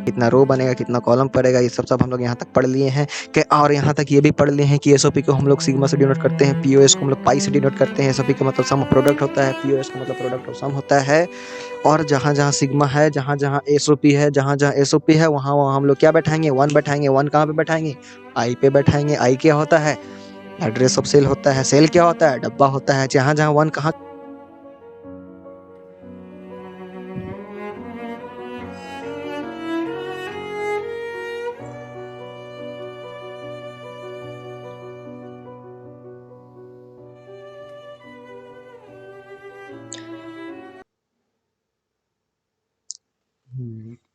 कितना रो बनेगा, कितना कॉलम पड़ेगा, ये सब हम लोग यहाँ तक पढ़ लिए हैं और यहाँ तक ये भी पढ़ लिए हैं कि एसओपी को हम लोग सिग्मा से डिनोट करते हैं, पीओएस को हम लोग पाई से डिनोट करते हैं। एसओपी का मतलब सम ऑफ प्रोडक्ट होता है, पीओएस का मतलब प्रोडक्ट ऑफ सम होता है। और जहाँ जहाँ सिग्मा है, जहाँ जहाँ एसओपी है, जहाँ जहाँ एसओपी है, वहाँ वहाँ हम लोग क्या बैठाएंगे, 1 बैठाएंगे। 1 कहाँ पे बैठाएंगे, आई पे बैठाएंगे। आई क्या होता है, एड्रेस ऑफ सेल होता है। सेल क्या होता है, डब्बा होता है। जहाँ जहाँ 1 कहाँ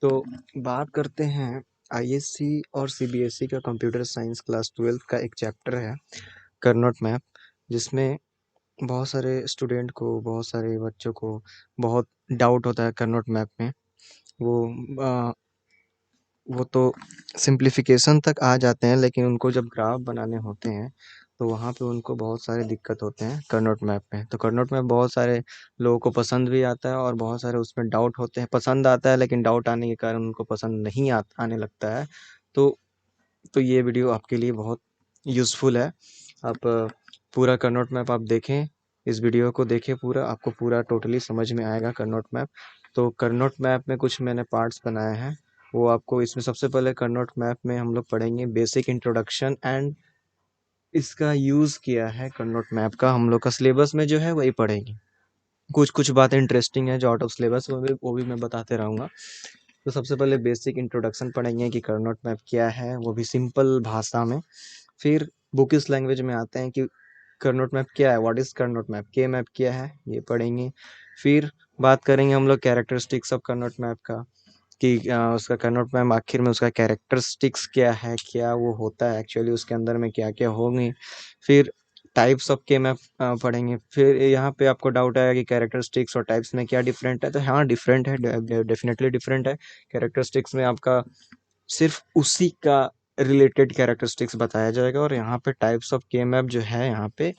तो बात करते हैं आईएससी और सीबीएसई का कंप्यूटर साइंस क्लास 12 का एक चैप्टर है करनोट मैप, जिसमें बहुत सारे स्टूडेंट को, बहुत सारे बच्चों को बहुत डाउट होता है करनोट मैप में। वो वो तो सिंप्लीफिकेशन तक आ जाते हैं, लेकिन उनको जब ग्राफ बनाने होते हैं तो वहाँ पे उनको बहुत सारे दिक्कत होते हैं करनोट मैप में। तो करनोट मैप बहुत सारे लोगों को पसंद भी आता है और बहुत सारे उसमें डाउट होते हैं। पसंद आता है लेकिन डाउट आने के कारण उनको पसंद नहीं आने लगता है। तो ये वीडियो आपके लिए बहुत यूज़फुल है। आप पूरा करनोट मैप आप देखें, इस वीडियो को देखें पूरा, आपको पूरा टोटली समझ में आएगा करनोट मैप। तो करनोट मैप में कुछ मैंने पार्ट्स बनाए हैं, वो आपको इसमें सबसे पहले करनोट मैप में हम लोग पढ़ेंगे बेसिक इंट्रोडक्शन एंड इसका यूज़ किया है। करनोट मैप का हम लोग का सिलेबस में जो है वही पढ़ेंगे। कुछ कुछ बातें इंटरेस्टिंग है जो आउट ऑफ सिलेबस वो भी मैं बताते रहूँगा। तो सबसे पहले बेसिक इंट्रोडक्शन पढ़ेंगे कि करनोट मैप क्या है, वो भी सिंपल भाषा में। फिर बुकिश लैंग्वेज में आते हैं कि करनोट मैप क्या है, व्हाट इज़ करनोट मैप, के मैप क्या है, ये पढ़ेंगे। फिर बात करेंगे हम लोग कैरेक्टरिस्टिक्स ऑफ करनोट मैप का, कि उसका करनोट मैप आखिर में उसका कैरेक्टरिस्टिक्स क्या है, क्या वो होता है एक्चुअली, उसके अंदर में क्या क्या होंगे। फिर टाइप्स ऑफ के मैप पढ़ेंगे। फिर यहाँ पे आपको डाउट आएगा कि कैरेक्टरिस्टिक्स और टाइप्स में क्या डिफरेंट है। तो हाँ, डिफरेंट है, डेफिनेटली डिफरेंट है। कैरेक्टरिस्टिक्स में आपका सिर्फ उसी का रिलेटेड कैरेक्टरिस्टिक्स बताया जाएगा, और यहाँ पे टाइप्स ऑफ के मैप जो है यहाँ पे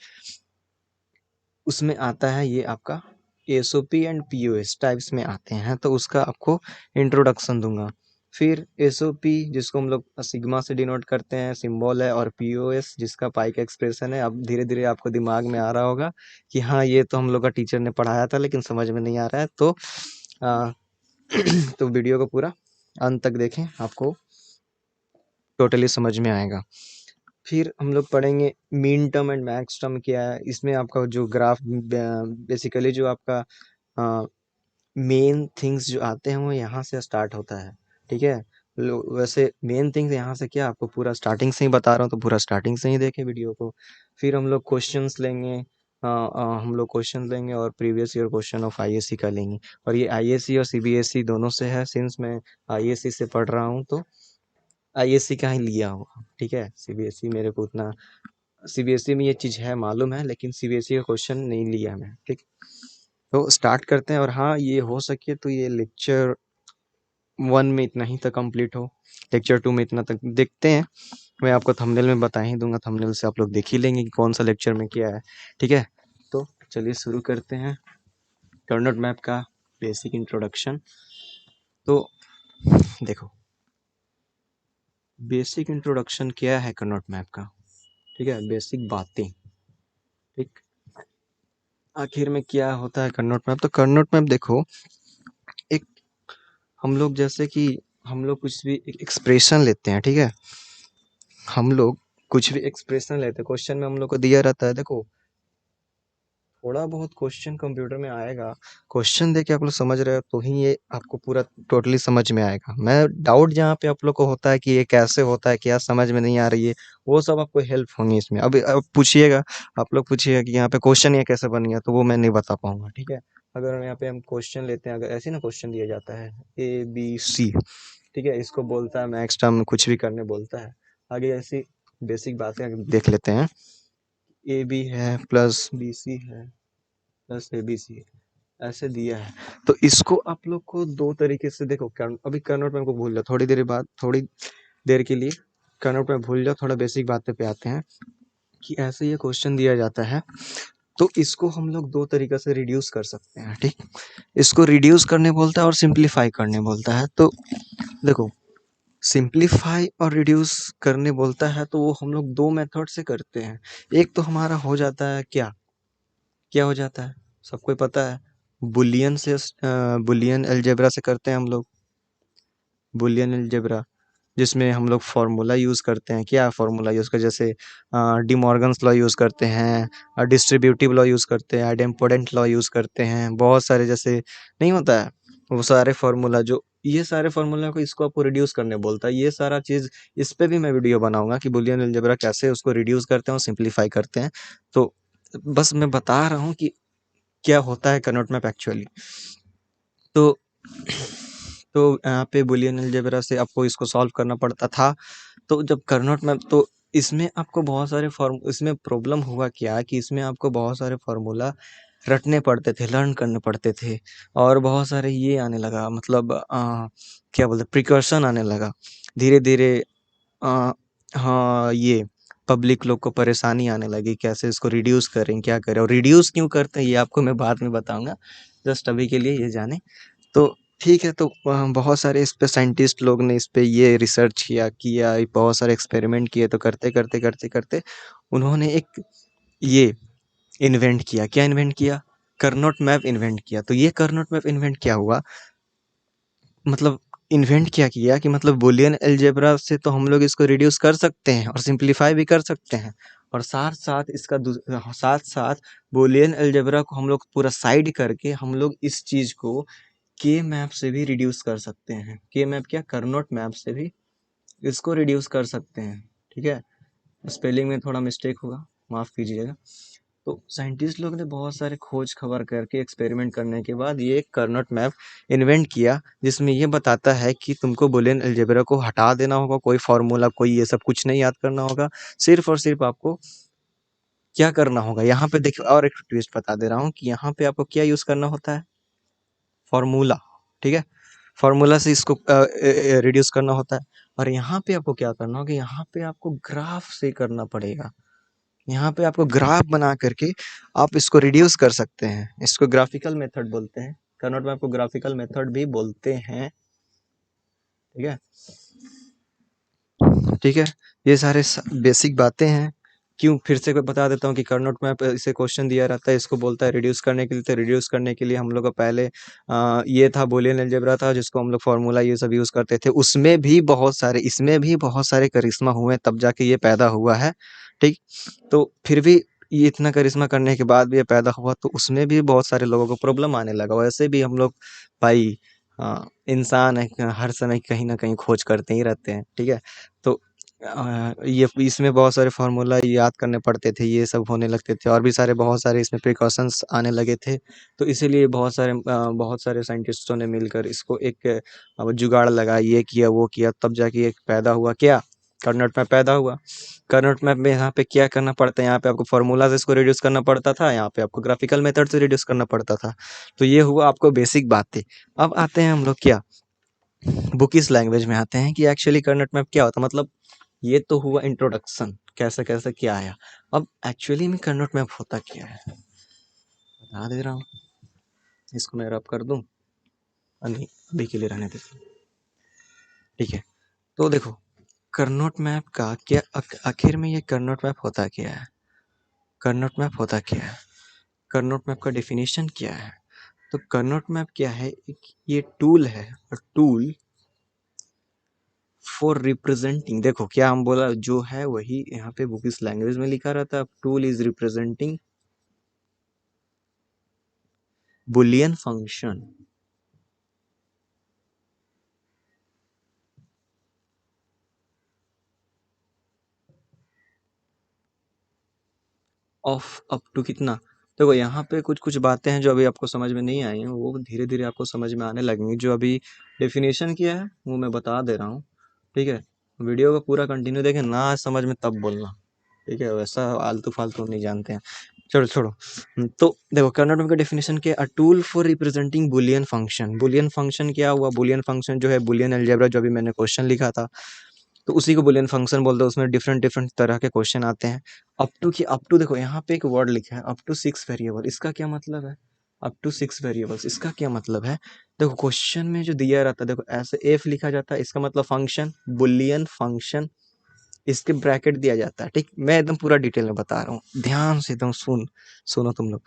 उसमें आता है ये आपका एसओपी एंड पीओएस टाइप्स में आते हैं, तो उसका आपको इंट्रोडक्शन दूंगा। फिर एसओपी जिसको हम लोग सिग्मा से डिनोट करते हैं, सिंबल है, और पीओएस जिसका पाई का एक्सप्रेशन है। अब धीरे धीरे आपको दिमाग में आ रहा होगा कि हाँ, ये तो हम लोग का टीचर ने पढ़ाया था लेकिन समझ में नहीं आ रहा है। तो आ, तो वीडियो को पूरा अंत तक देखें, आपको टोटली समझ में आएगा। फिर हम लोग पढ़ेंगे mean term and max term क्या है। इसमें आपका जो ग्राफ बेसिकली जो आपका मेन थिंग्स जो आते हैं वो यहाँ से स्टार्ट होता है, ठीक है। वैसे मेन थिंग्स यहाँ से क्या, आपको पूरा स्टार्टिंग से ही बता रहा हूँ, तो पूरा स्टार्टिंग से ही देखें वीडियो को। फिर हम लोग क्वेश्चंस लेंगे, हम लोग क्वेश्चन लेंगे और previous year question of ISC का लेंगे। और ये आईएससी और सीबीएसई दोनों से है, सिंस मैं आईएससी से पढ़ रहा हूँ तो आईएससी का ही लिया हुआ, ठीक है। सीबीएसई मेरे को उतना, सीबीएसई में ये चीज़ है मालूम है, लेकिन सीबीएसई का क्वेश्चन नहीं लिया मैं, ठीक। तो स्टार्ट करते हैं। और हाँ, ये हो सके तो ये लेक्चर 1 में इतना ही तक कंप्लीट हो, लेक्चर 2 में इतना तक देखते हैं। मैं आपको थंबनेल में बता ही दूंगा, थंबनेल से आप लोग देख ही लेंगे कि कौन सा लेक्चर में क्या है, ठीक है। तो चलिए शुरू करते हैं करनोट मैप का बेसिक इंट्रोडक्शन। तो देखो, बेसिक इंट्रोडक्शन क्या है करनोट मैप का, ठीक है, बेसिक बातें, ठीक। आखिर में क्या होता है करनोट मैप। तो करनोट मैप देखो, एक हम लोग जैसे कि हम लोग कुछ भी एक एक्सप्रेशन लेते हैं, ठीक है। हम लोग कुछ भी एक्सप्रेशन लेते हैं, क्वेश्चन में हम लोग को दिया रहता है। देखो, थोड़ा बहुत क्वेश्चन कंप्यूटर में आएगा, क्वेश्चन देके आप लोग समझ रहे हो तो ही ये आपको पूरा टोटली समझ में आएगा। मैं डाउट जहाँ पे आप लोग को होता है कि ये कैसे होता है, क्या समझ में नहीं आ रही है, वो सब आपको हेल्प होंगी इसमें। अब पूछिएगा, आप लोग पूछिएगा कि यहाँ पे क्वेश्चन ये कैसे बन गया, तो वो मैं नहीं बता पाऊंगा, ठीक है। अगर यहाँ पे हम क्वेश्चन लेते हैं, अगर ऐसे ना क्वेश्चन दिया जाता है ABC, ठीक है, इसको बोलता है मैक्स टर्म, कुछ भी करने बोलता है। आगे ऐसी बेसिक बातें देख लेते हैं। AB है प्लस BC है प्लस ABC ऐसे दिया है। तो इसको आप लोग को दो तरीके से देखो, अभी करनोट मैप को भूल जाओ, थोड़ी देर बाद, थोड़ी देर के लिए करनोट मैप भूल जाओ, थोड़ा बेसिक बातें पे आते हैं कि ऐसे ये क्वेश्चन दिया जाता है। तो इसको हम लोग दो तरीके से रिड्यूस कर सकते हैं, ठीक। इसको रिड्यूस करने बोलता है और सिंप्लीफाई करने बोलता है। तो देखो, सिंप्लीफाई और रिड्यूस करने बोलता है तो वो हम लोग 2 मेथड से करते हैं। एक तो हमारा हो जाता है क्या? क्या हो जाता है? सबको ही पता है। बूलियन अलजेब्रा से करते हैं हम लोग। बूलियन अलजेब्रा जिसमें हम लोग फार्मूला यूज़ करते हैं। क्या फार्मूला यूज़ करते हैं? जैसे डी मॉर्गन्स लॉ यूज़ करते हैं, डिस्ट्रीब्यूटिव लॉ यूज़ करते हैं, आइडेम्पोडेंट लॉ यूज़ करते हैं, बहुत सारे जैसे नहीं होता है वो सारे फार्मूला जो ये सारे फार्मूला को इसको आपको रिड्यूस करने बोलता है। ये सारा चीज़ इस पे भी मैं वीडियो बनाऊंगा कि बूलियन अलजेब्रा कैसे उसको रिड्यूस करते हैं और सिंप्लीफाई करते हैं। तो बस मैं बता रहा हूँ कि क्या होता है कर्नोट मैप एक्चुअली। तो तो यहाँ पे बूलियन अलजेब्रा से आपको इसको सॉल्व करना पड़ता था। तो जब कर्नोट मैप तो इसमें आपको बहुत सारे इसमें प्रॉब्लम हुआ क्या कि इसमें आपको बहुत सारे फार्मूला रटने पड़ते थे, लर्न करने पड़ते थे और बहुत सारे ये आने लगा मतलब क्या बोलते प्रिकॉशन आने लगा धीरे धीरे। हाँ ये पब्लिक लोग को परेशानी आने लगी कैसे इसको रिड्यूस करें क्या करें और रिड्यूस क्यों करते हैं ये आपको मैं बाद में बताऊंगा। जस्ट अभी के लिए ये जाने तो ठीक है। तो बहुत सारे इस पे साइंटिस्ट लोग ने इस पे ये रिसर्च किया बहुत सारे एक्सपेरिमेंट किए। तो करते करते करते करते उन्होंने एक ये इन्वेंट किया। क्या इन्वेंट किया? कर्नोट मैप इन्वेंट किया। तो ये कर्नोट मैप इन्वेंट क्या हुआ मतलब इन्वेंट क्या किया कि मतलब बूलियन अलजेब्रा से तो हम लोग इसको रिड्यूस कर सकते हैं और सिंप्लीफाई भी कर सकते हैं और साथ साथ इसका साथ साथ बूलियन अलजेब्रा को हम लोग पूरा साइड करके हम लोग इस चीज़ को के मैप से भी रिड्यूस कर सकते हैं। के मैप क्या? कर्नोट मैप से भी इसको रिड्यूस कर सकते हैं। ठीक है, स्पेलिंग में थोड़ा मिस्टेक होगा, माफ़ कीजिएगा। तो साइंटिस्ट लोग ने बहुत सारे खोज खबर करके एक्सपेरिमेंट करने के बाद ये कर्नोट मैप इन्वेंट किया जिसमें ये बताता है कि तुमको बूलियन अलजेब्रा को हटा देना होगा। कोई फार्मूला कोई ये सब कुछ नहीं याद करना होगा। सिर्फ और सिर्फ आपको क्या करना होगा यहाँ पे देखिए और एक ट्विस्ट बता दे रहा हूँ कि यहाँ पे आपको क्या यूज़ करना होता है? फार्मूला। ठीक है, फार्मूला से इसको रिड्यूस करना होता है। और यहाँ पे आपको क्या करना होगा? यहाँ पे आपको ग्राफ से करना पड़ेगा। यहाँ पे आपको ग्राफ बना करके आप इसको रिड्यूस कर सकते हैं। इसको ग्राफिकल मेथड बोलते हैं। कर्नोट मैप को ग्राफिकल मेथड भी बोलते हैं। ठीक है, ठीक है, ये सारे बेसिक बातें हैं। क्यों फिर से बता देता हूँ कि कर्नोट मैप इसे क्वेश्चन दिया रहता है, इसको बोलता है रिड्यूस करने के लिए। तो रिड्यूस करने के लिए हम लोग का पहले ये था बूलियन अलजेब्रा था जिसको हम लोग फार्मूला ये सब यूज़ करते थे। उसमें भी बहुत सारे इसमें भी बहुत सारे करिश्मा हुए तब जाके ये पैदा हुआ है। ठीक, तो फिर भी ये इतना करिश्मा करने के बाद भी ये पैदा हुआ तो उसमें भी बहुत सारे लोगों को प्रॉब्लम आने लगा। वैसे भी हम लोग भाई इंसान है, हर समय कहीं ना कहीं खोज करते ही रहते हैं। ठीक है, तो ये इसमें बहुत सारे फार्मूला याद करने पड़ते थे, ये सब होने लगते थे और भी सारे बहुत सारे इसमें प्रिकॉशंस आने लगे थे। तो इसीलिए बहुत सारे साइंटिस्टों ने मिलकर इसको एक जुगाड़ लगा, ये किया वो किया, तब जाके एक पैदा हुआ क्या? कर्नोट मैप पैदा हुआ। कर्नोट मैप में यहाँ पे क्या करना पड़ता है? यहाँ पे आपको फार्मूला से इसको रिड्यूस करना पड़ता था, यहाँ पे आपको ग्राफिकल मेथड से रिड्यूस करना पड़ता था। तो ये हुआ आपको बेसिक बातें। अब आते हैं हम लोग क्या बुकिश लैंग्वेज में आते हैं कि एक्चुअली कर्नोट मैप क्या होता है। मतलब ये तो हुआ इंट्रोडक्शन, कैसे कैसे क्या आया। अब एक्चुअली में कर्नोट मैप होता क्या है बता दे रहा हूँ। इसको मैं रब कर दूँ? नहीं, अभी के लिए रहने देते। ठीक है, तो देखो कर्नोट मैप का क्या आखिर में ये कर्नोट मैप होता क्या है? कर्नोट मैप होता क्या है? कर्नोट मैप का डेफिनेशन क्या है? तो कर्नोट मैप क्या है? एक ये टूल है, टूल फॉर रिप्रेजेंटिंग। देखो क्या हम बोला जो है वही यहाँ पे बुकिश लैंग्वेज में लिखा रहता है। Tool is representing boolean function of up to कितना। देखो यहाँ पे कुछ कुछ बातें हैं जो अभी आपको समझ में नहीं आई हैं, वो धीरे धीरे आपको समझ में आने लगेंगी। जो अभी डेफिनेशन किया है वो मैं बता दे रहा हूँ। ठीक है, वीडियो को पूरा कंटिन्यू देखें, ना समझ में तब बोलना। ठीक है, वैसा आलतू फालतू नहीं जानते हैं। चलो छोड़ो। तो देखो कर्नोट मैप का डेफिनेशन क्या? A tool for representing boolean function. Boolean function क्या हुआ? बुलियन फंक्शन जो है बुलियन अलजेब्रा जो अभी मैंने क्वेश्चन लिखा था तो उसी को बुलियन फंक्शन बोलते हैं। उसमें डिफरेंट डिफरेंट तरह के क्वेश्चन आते हैं। अप टू की अप टू देखो यहाँ पे एक वर्ड लिखा है अप टू 6 वेरिएबल। इसका क्या मतलब है? Up to 6 variables. इसका क्या मतलब है? देखो क्वेश्चन में जो दिया रहता है, देखो ऐसे एफ लिखा जाता है, इसका मतलब फंक्शन, बुलियन फंक्शन, इसके ब्रैकेट दिया जाता है। ठीक, मैं एकदम पूरा डिटेल में बता रहा हूँ, ध्यान से एकदम सुनो तुम लोग।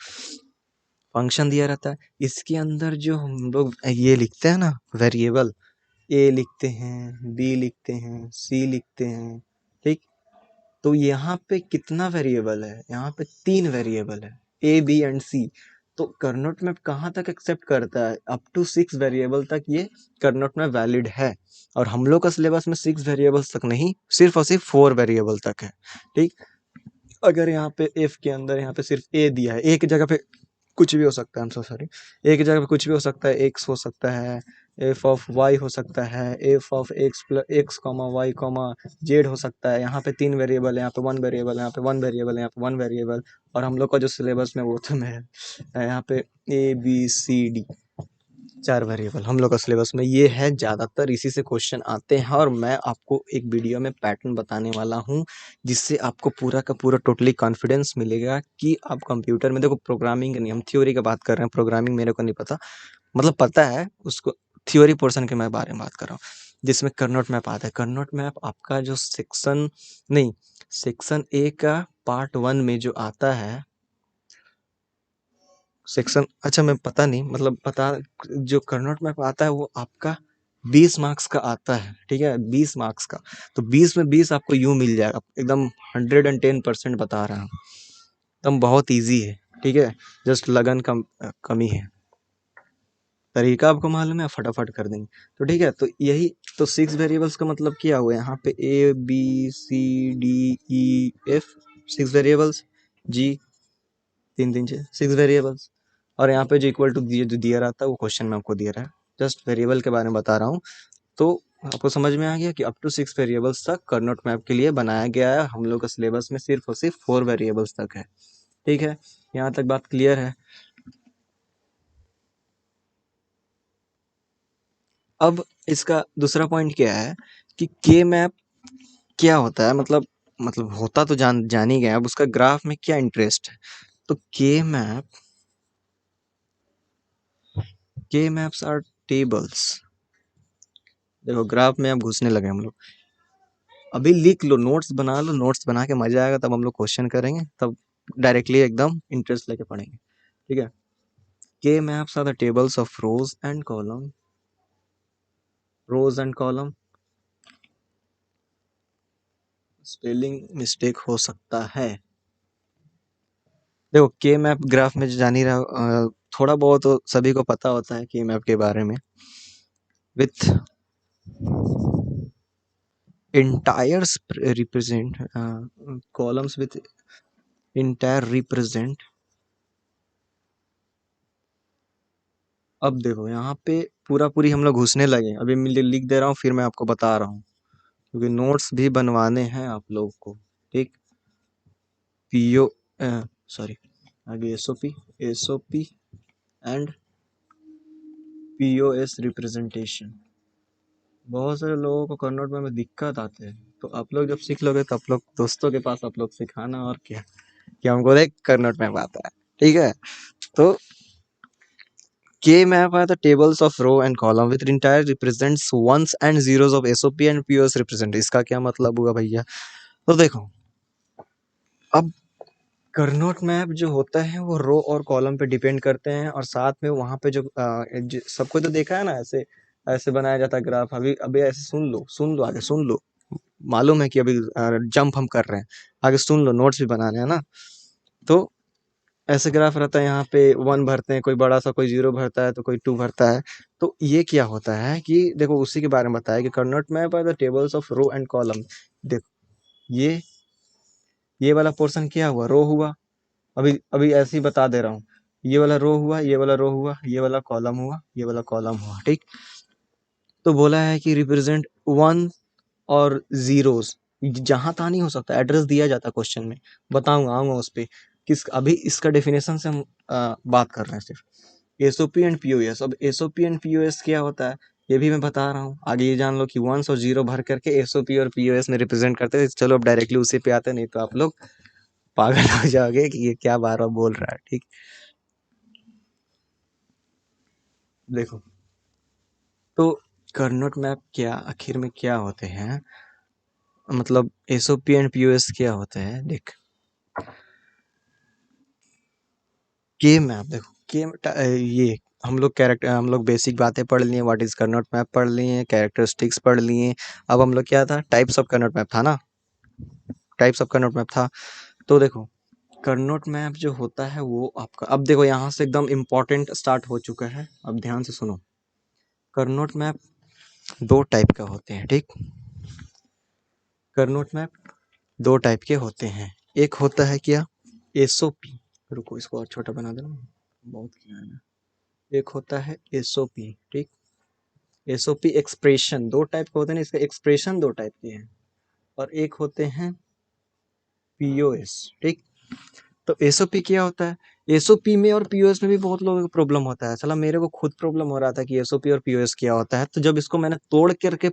फंक्शन दिया रहता है, इसके अंदर जो हम लोग ये लिखते हैं ना वेरिएबल, ए लिखते हैं, बी लिखते हैं, सी लिखते हैं, ठीक। तो यहाँ पे कितना वेरिएबल है? यहाँ पे 3 वेरिएबल है, ए बी एंड सी। तो कर्नोट मैप कहाँ तक एक्सेप्ट करता है? अप टू 6 वेरिएबल तक ये कर्नोट मैप वैलिड है। और हम लोग का सिलेबस में 6 वेरिएबल्स तक नहीं, सिर्फ और सिर्फ 4 वेरिएबल तक है। ठीक, अगर यहाँ पे एफ के अंदर यहाँ पे सिर्फ ए दिया है, ए की जगह पे कुछ भी हो सकता है, सॉरी, ए की जगह पे कुछ भी हो सकता है, एक्स हो सकता है, एफ ऑफ वाई हो सकता है, F of X plus X comma Y comma Z हो सकता है। यहाँ पे 3 वेरिएबल है, यहाँ पे 1 वेरिएबल है, यहाँ पे 1 वेरिएबल है, यहाँ पे 1 वेरिएबल। और हम लोग का जो सिलेबस में वो तो है यहाँ पे A B C D 4 variable हम लोग का सिलेबस में ये है। ज़्यादातर इसी से क्वेश्चन आते हैं, और मैं आपको एक वीडियो में पैटर्न बताने वाला हूँ, जिससे आपको पूरा का पूरा टोटली कॉन्फिडेंस मिलेगा कि आप कंप्यूटर में, देखो प्रोग्रामिंग नहीं, हम थ्योरी का बात कर रहे हैं, प्रोग्रामिंग मेरे को नहीं पता, मतलब पता है उसको, थ्योरी पोर्शन के मैं बारे में बात कर रहा हूँ, जिसमें कर्नोट मैप आता है। कर्नोट मैप आपका जो सेक्शन नहीं, सेक्शन ए का पार्ट 1 में जो आता है सेक्शन, अच्छा मैं पता नहीं, मतलब पता, जो कर्नोट मैप आता है वो आपका 20 मार्क्स का आता है, ठीक है, 20 मार्क्स का। तो 20 में 20 आपको यूं मिल जाएगा, एकदम 110% बता रहा हूँ, एकदम बहुत इजी है, ठीक है, जस्ट लगन कमी है। तरीका आपको मालूम है, फटाफट कर देंगे। तो ठीक है, तो यही तो 6 वेरिएबल्स का मतलब क्या हुआ? यहाँ पे A B C D E F 6 variables, जी 6 वेरिएबल्स। और यहाँ पे जो इक्वल टू जो दिया रहता है वो क्वेश्चन में आपको दिया रहा है, जस्ट वेरिएबल के बारे में बता रहा हूँ। तो आपको समझ में आ गया कि अप टू 6 वेरिएबल्स तक कर्नोट मैप के लिए बनाया गया है। हम लोग का सिलेबस में सिर्फ और सिर्फ 4 वेरिएबल्स तक है, ठीक है, यहाँ तक बात क्लियर है। अब इसका दूसरा पॉइंट क्या है कि के मैप क्या होता है, मतलब होता तो जान ही गया, अब उसका ग्राफ में क्या इंटरेस्ट है। तो के मैप्स आर टेबल्स। देखो ग्राफ में अब घुसने लगे हम लोग, अभी लिख लो, नोट्स बना लो, नोट्स बना के मजा आएगा, तब हम लोग क्वेश्चन करेंगे, तब डायरेक्टली एकदम इंटरेस्ट लेके पढ़ेंगे, ठीक है। K maps are the tables of rows and column. Spelling mistake हो सकता है। देखो के मैप ग्राफ में जो जान ही रहा, थोड़ा बहुत तो सभी को पता होता है के मैप के बारे में, with entire represent columns with entire represent। अब देखो यहाँ पे पूरा पूरी हम लोग घुसने लगे, अभी मैं लिख दे रहा हूँ, फिर मैं आपको बता रहा हूँ, क्योंकि नोट्स भी बनवाने हैं आप लोगों को, ठीक। पीओ सॉरी, आगे एसओपी एंड पीओएस रिप्रेजेंटेशन। बहुत सारे लोगों को कन्नड़ में दिक्कत आते हैं, तो आप लोग जब सीख लोगे तो आप लोग दोस्तों के पास आप लोग सिखाना, और क्या कि हमको देख कन्नड़ में आता है, ठीक है। तो K map are the tables of row and column with entire represents ones and zeros of SOP and POS represent। इसका क्या मतलब हुआ भैया? तो देखो, अब कर्नोट मैप जो होता है वो रो और कॉलम पे डिपेंड करते हैं, और साथ में वहां पे जो सबको तो देखा है ना, ऐसे ऐसे बनाया जाता है ग्राफ। अभी अभी ऐसे सुन लो आगे सुन लो, मालूम है कि अभी जंप हम कर रहे हैं, आगे सुन लो, नोट्स भी बनाने हैं ना। तो ऐसे ग्राफ रहता है, यहाँ पे 1 भरते हैं, कोई बड़ा सा, कोई 0 भरता है, तो कोई 2 भरता है। तो ये क्या होता है कि देखो उसी के बारे में बताया कि Karnaugh map are the tables of row and column. देखो ये वाला पोर्शन क्या हुआ? रो हुआ। अभी अभी ऐसे ही बता दे रहा हूँ, ये वाला रो हुआ, ये वाला रो हुआ, ये वाला कॉलम हुआ, ये वाला कॉलम हुआ, ठीक। तो बोला है कि रिप्रेजेंट 1 और जीरोस, जहां तहाँ नहीं हो सकता, एड्रेस दिया जाता क्वेश्चन में, बताऊंगा, आऊंगा उस पे। अभी इसका डेफिनेशन से हम बात कर रहे हैं सिर्फ एसओपी एंड पीओएस। अब एसओपी एंड पीओएस क्या होता है ये भी मैं बता रहा हूँ, आगे ये जान लो कि 1 और 0 भर करके एसओपी और पीओएस में रिप्रेजेंट करते हैं। चलो अब डायरेक्टली उसी पे आते हैं, नहीं तो आप लोग पागल हो जाओगे कि ये क्या बार बार बोल रहा है, ठीक। देखो, तो कर्नोट मैप क्या आखिर में क्या होते हैं, मतलब एसओपी एंड पीओएस क्या होते हैं। देख, के मैप, देखो ये हम लोग बेसिक बातें पढ़ लिए, व्हाट इज कर्नोट मैप पढ़ लिए, कैरेक्टरिस्टिक्स पढ़ लिए। अब हम लोग क्या था, टाइप्स ऑफ कर्नोट मैप था ना, टाइप्स ऑफ कर्नोट मैप था। तो देखो, कर्नोट मैप जो होता है वो आपका, अब देखो यहाँ से एकदम इम्पोर्टेंट स्टार्ट हो चुका है, अब ध्यान से सुनो। कर्नोट मैप दो टाइप का होते हैं, ठीक। कर्नोट मैप दो टाइप के होते हैं। एक होता है क्या, एसओपी। रुको, इसको और छोटा बना देना, बहुत क्या है ना। एक होता है एसओपी, ठीक। एसओपी एक्सप्रेशन, दो टाइप के होते हैं ना, इसके एक्सप्रेशन दो टाइप के हैं। और एक होते हैं पीओएस, ठीक। तो एसओपी क्या होता है, एसओपी में और पीओएस में भी बहुत लोगों को प्रॉब्लम होता है। चला, मेरे को खुद प्रॉब्लम हो रहा था कि एसओपी और पीओएस क्या होता है। तो जब इसको मैंने तोड़ करके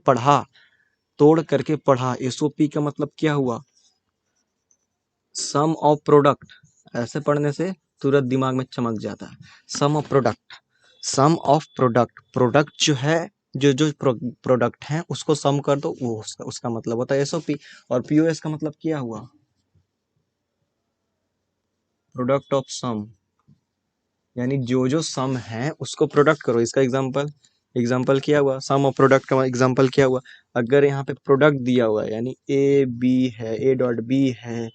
पढ़ा, एसओपी का मतलब क्या हुआ, सम ऑफ प्रोडक्ट। ऐसे पढ़ने से तुरंत दिमाग में चमक जाता है। Sum of product, sum of product, product जो है, जो जो प्रोडक्ट है उसको सम कर दो, वो उसका मतलब होता है एसओपी। और पीओएस का मतलब क्या हुआ, प्रोडक्ट ऑफ सम, यानी जो जो सम है उसको प्रोडक्ट करो। इसका एग्जाम्पल क्या हुआ, सम ऑफ प्रोडक्ट का एग्जाम्पल क्या हुआ। अगर यहाँ पे प्रोडक्ट दिया हुआ है, यानी ए बी है, ए डॉट बी है,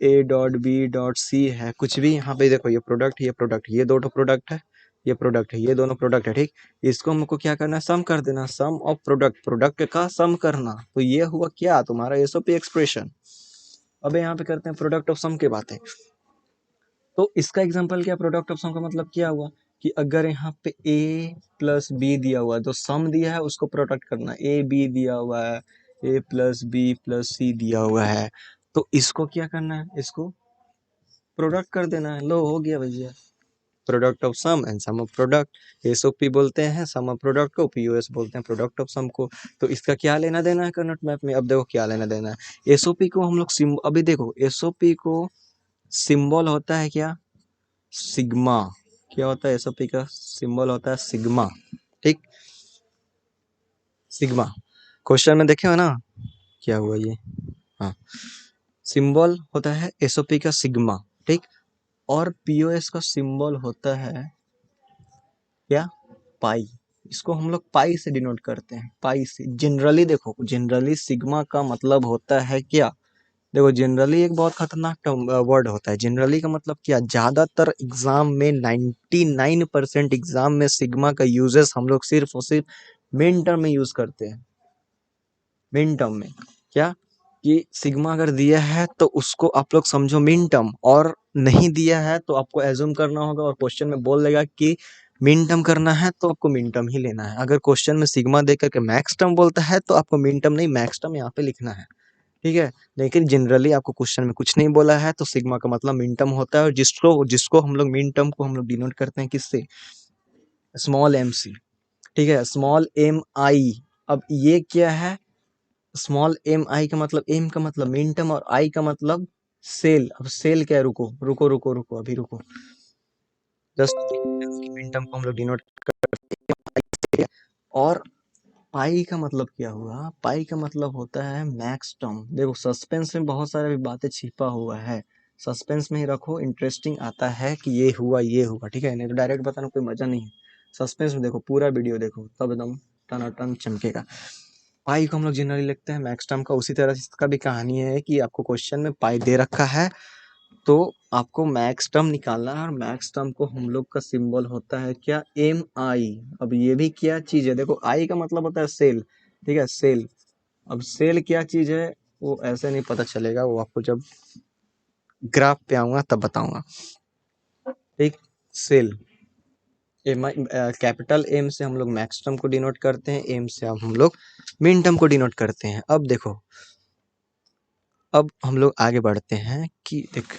A dot B dot C है, कुछ भी यहाँ पे देखो, ये प्रोडक्ट, ये प्रोडक्ट, ये दो प्रोडक्ट है, ये प्रोडक्ट है, ये दोनों प्रोडक्ट है, ठीक। इसको हमको क्या करना है, सम कर देना, सम ऑफ प्रोडक्ट, प्रोडक्ट का सम करना। तो ये हुआ क्या, तुम्हारा एसओपी एक्सप्रेशन। अब यहाँ पे करते हैं प्रोडक्ट ऑफ सम की बातें। तो इसका एग्जांपल क्या, प्रोडक्ट ऑफ सम का मतलब क्या हुआ कि अगर यहाँ पे a प्लस बी दिया हुआ है, तो सम दिया है उसको प्रोडक्ट करना, ए बी दिया हुआ है, a प्लस बी प्लस सी दिया हुआ है, तो इसको क्या करना है, इसको प्रोडक्ट कर देना है। लो, हो गया भैया, product of sum and sum of product. SOP बोलते हैं सम ऑफ प्रोडक्ट को, पीओएस बोलते हैं प्रोडक्ट ऑफ सम को। तो इसका क्या लेना देना है कर्नोट मैप में, अब देखो क्या लेना देना है। एसओपी को हम लोग अभी देखो, एसओपी को सिंबल होता है क्या, सिग्मा। क्या होता है, एसओपी का सिंबल होता है सिग्मा, ठीक। सिग्मा, क्वेश्चन में देखे हो ना, क्या हुआ ये, हाँ, सिंबल होता है एसओपी का सिग्मा, ठीक। और पीओएस का सिंबल होता है क्या, पाई। इसको हम लोग पाई से डिनोट करते हैं, पाई से। जनरली देखो, जनरली सिग्मा का मतलब होता है क्या, देखो जनरली एक बहुत खतरनाक वर्ड होता है। जनरली का मतलब क्या, ज्यादातर एग्जाम में 99% एग्जाम में सिग्मा का यूजेस हम लोग सिर्फ और सिर्फ मेन टर्म में यूज करते हैं। मेन टर्म में क्या, कि सिग्मा अगर दिया है तो उसको आप लोग समझो मेन टर्म, और नहीं दिया है तो आपको एज्यूम करना होगा, और क्वेश्चन में बोल देगा कि मेन टर्म करना है तो आपको मेन टर्म ही लेना है। अगर क्वेश्चन में सिग्मा दे करके मैक्स टर्म बोलता है तो आपको मेन टर्म नहीं, मैक्स टर्म यहाँ पे लिखना है, ठीक है। लेकिन जनरली आपको क्वेश्चन में कुछ नहीं बोला है तो सिग्मा का मतलब मिन टर्म होता है, और जिसको जिसको हम लोग मिन टर्म को हम लोग डिनोट करते हैं किससे, स्मॉल एम सी, ठीक है, स्मॉल एम आई। अब ये क्या है, स्मॉल एम आई का मतलब, एम का मतलब मिन टर्म और आई का मतलब सेल। अब सेल क्या है, रुको रुको रुको रुको, अभी रुको, जस्ट मिन टर्म को हम लोग डिनोट करते हैं। और पाई का मतलब क्या हुआ, पाई का मतलब होता है मैक्स टर्म। देखो, सस्पेंस में बहुत सारे बातें छिपा हुआ है, सस्पेंस में ही रखो, इंटरेस्टिंग आता है कि ये हुआ ये हुआ, ठीक है। नहीं तो डायरेक्ट बताना कोई मजा नहीं है, सस्पेंस में देखो, पूरा वीडियो देखो, तब एकदम टनाटन चमकेगा। पाई को हम लोग जनरली लिखते हैं मैक्स टर्म का। उसी तरह से इसका भी कहानी है कि आपको क्वेश्चन में पाई दे रखा है तो आपको मैक्स टर्म निकालना है, और मैक्स टर्म को हम लोग का सिंबल होता है क्या, एम आई। अब ये भी क्या चीज है, देखो आई का मतलब होता है सेल, ठीक है, सेल। अब सेल क्या चीज है, वो ऐसे नहीं पता चलेगा, वो आपको जब ग्राफ पे आऊंगा तब बताऊंगा, ठीक। सेल, एम आई, कैपिटल एम से हम लोग मैक्स टर्म को डिनोट करते हैं, एम से अब हम लोग मिन टर्म को डिनोट करते हैं। अब देखो, अब हम लोग आगे बढ़ते हैं कि देख,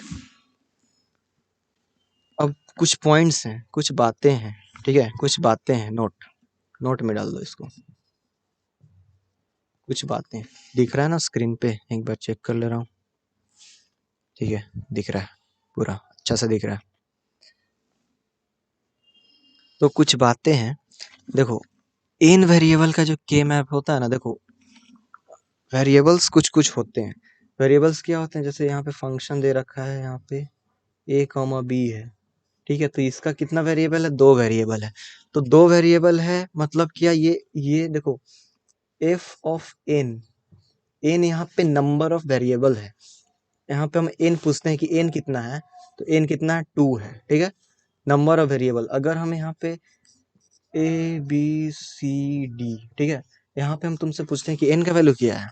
अब कुछ पॉइंट्स हैं, कुछ बातें हैं, ठीक है, कुछ बातें हैं, नोट नोट में डाल दो इसको। कुछ बातें दिख रहा है ना स्क्रीन पे, एक बार चेक कर ले रहा हूँ, ठीक है, दिख रहा है, पूरा अच्छा से दिख रहा है। तो कुछ बातें हैं देखो इन वेरिएबल का जो के मैप होता है ना, देखो वेरिएबल्स कुछ कुछ होते हैं। वेरिएबल्स क्या होते हैं, जैसे यहाँ पे फंक्शन दे रखा है, यहाँ पे a कॉमा बी है, ठीक है, तो इसका कितना वेरिएबल है, 2 वेरिएबल है। तो 2 वेरिएबल है मतलब क्या, ये देखो f ऑफ n, n यहाँ पे नंबर ऑफ वेरिएबल है। यहाँ पे हम n पूछते हैं कि n कितना है, तो n कितना है, 2 है, ठीक है, नंबर ऑफ वेरिएबल। अगर हम यहाँ पे a b c d, ठीक है, यहाँ पे हम तुमसे पूछते हैं कि n का वैल्यू क्या है,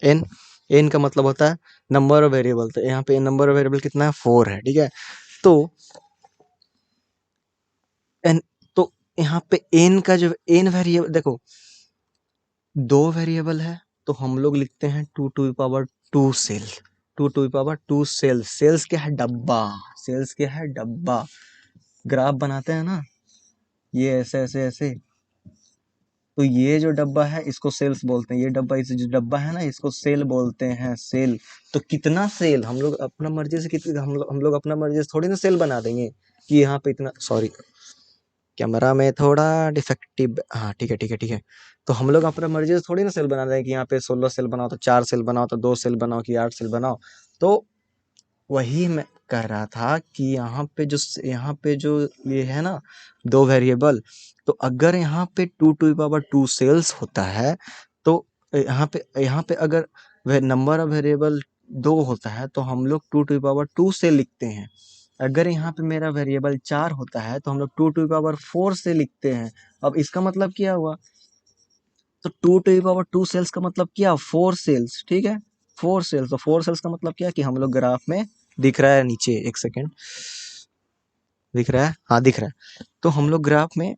n, n का मतलब होता है नंबर ऑफ वेरिएबल, तो यहाँ पे नंबर ऑफ वेरिएबल कितना है, 4 है, ठीक है। तो n, तो यहाँ पे n का जो n वेरिएबल, देखो 2 वेरिएबल है, तो हम लोग लिखते हैं 2 to the power 2 cell, 2 to the power 2 cell. Cells क्या है, डब्बा, सेल्स क्या है, डब्बा। ग्राफ बनाते हैं ना, ये ऐसे ऐसे ऐसे, तो ये जो डब्बा है इसको सेल्स बोलते हैं, ये डब्बा, इस जो डब्बा है ना इसको सेल बोलते हैं, सेल। तो कितना सेल, हम लोग अपना मर्जी से कितने, हम लोग अपना मर्जी से थोड़ी ना सेल बना देंगे कि यहाँ पे इतना, सॉरी कैमरा में थोड़ा डिफेक्टिव, हाँ ठीक है ठीक है ठीक है। तो हम लोग अपना मर्जी से थोड़ी ना सेल बना देंगे कि यहाँ पे 16 सेल बनाओ तो 4 सेल बनाओ, तो 2 सेल बनाओ कि 8 सेल बनाओ। तो वही मैं कह रहा था कि यहाँ पे जो ये है ना 2 वेरिएबल, तो अगर यहाँ पे 2 टू द पावर 2 सेल्स होता है, तो यहाँ पे अगर नंबर ऑफ वेरिएबल 2 होता है तो हम लोग 2 टू द पावर 2 से लिखते हैं। अगर यहाँ पे मेरा वेरिएबल 4 होता है तो हम लोग 2 टू द पावर 4 से लिखते हैं। अब इसका मतलब क्या हुआ, तो 2 टू द पावर 2 सेल्स का मतलब क्या, 4 सेल्स, ठीक है, 4 सेल्स। तो 4 सेल्स का मतलब क्या कि हम लोग ग्राफ में, दिख रहा है नीचे, एक सेकेंड, दिख रहा है, हाँ दिख रहा है। तो हम लोग ग्राफ में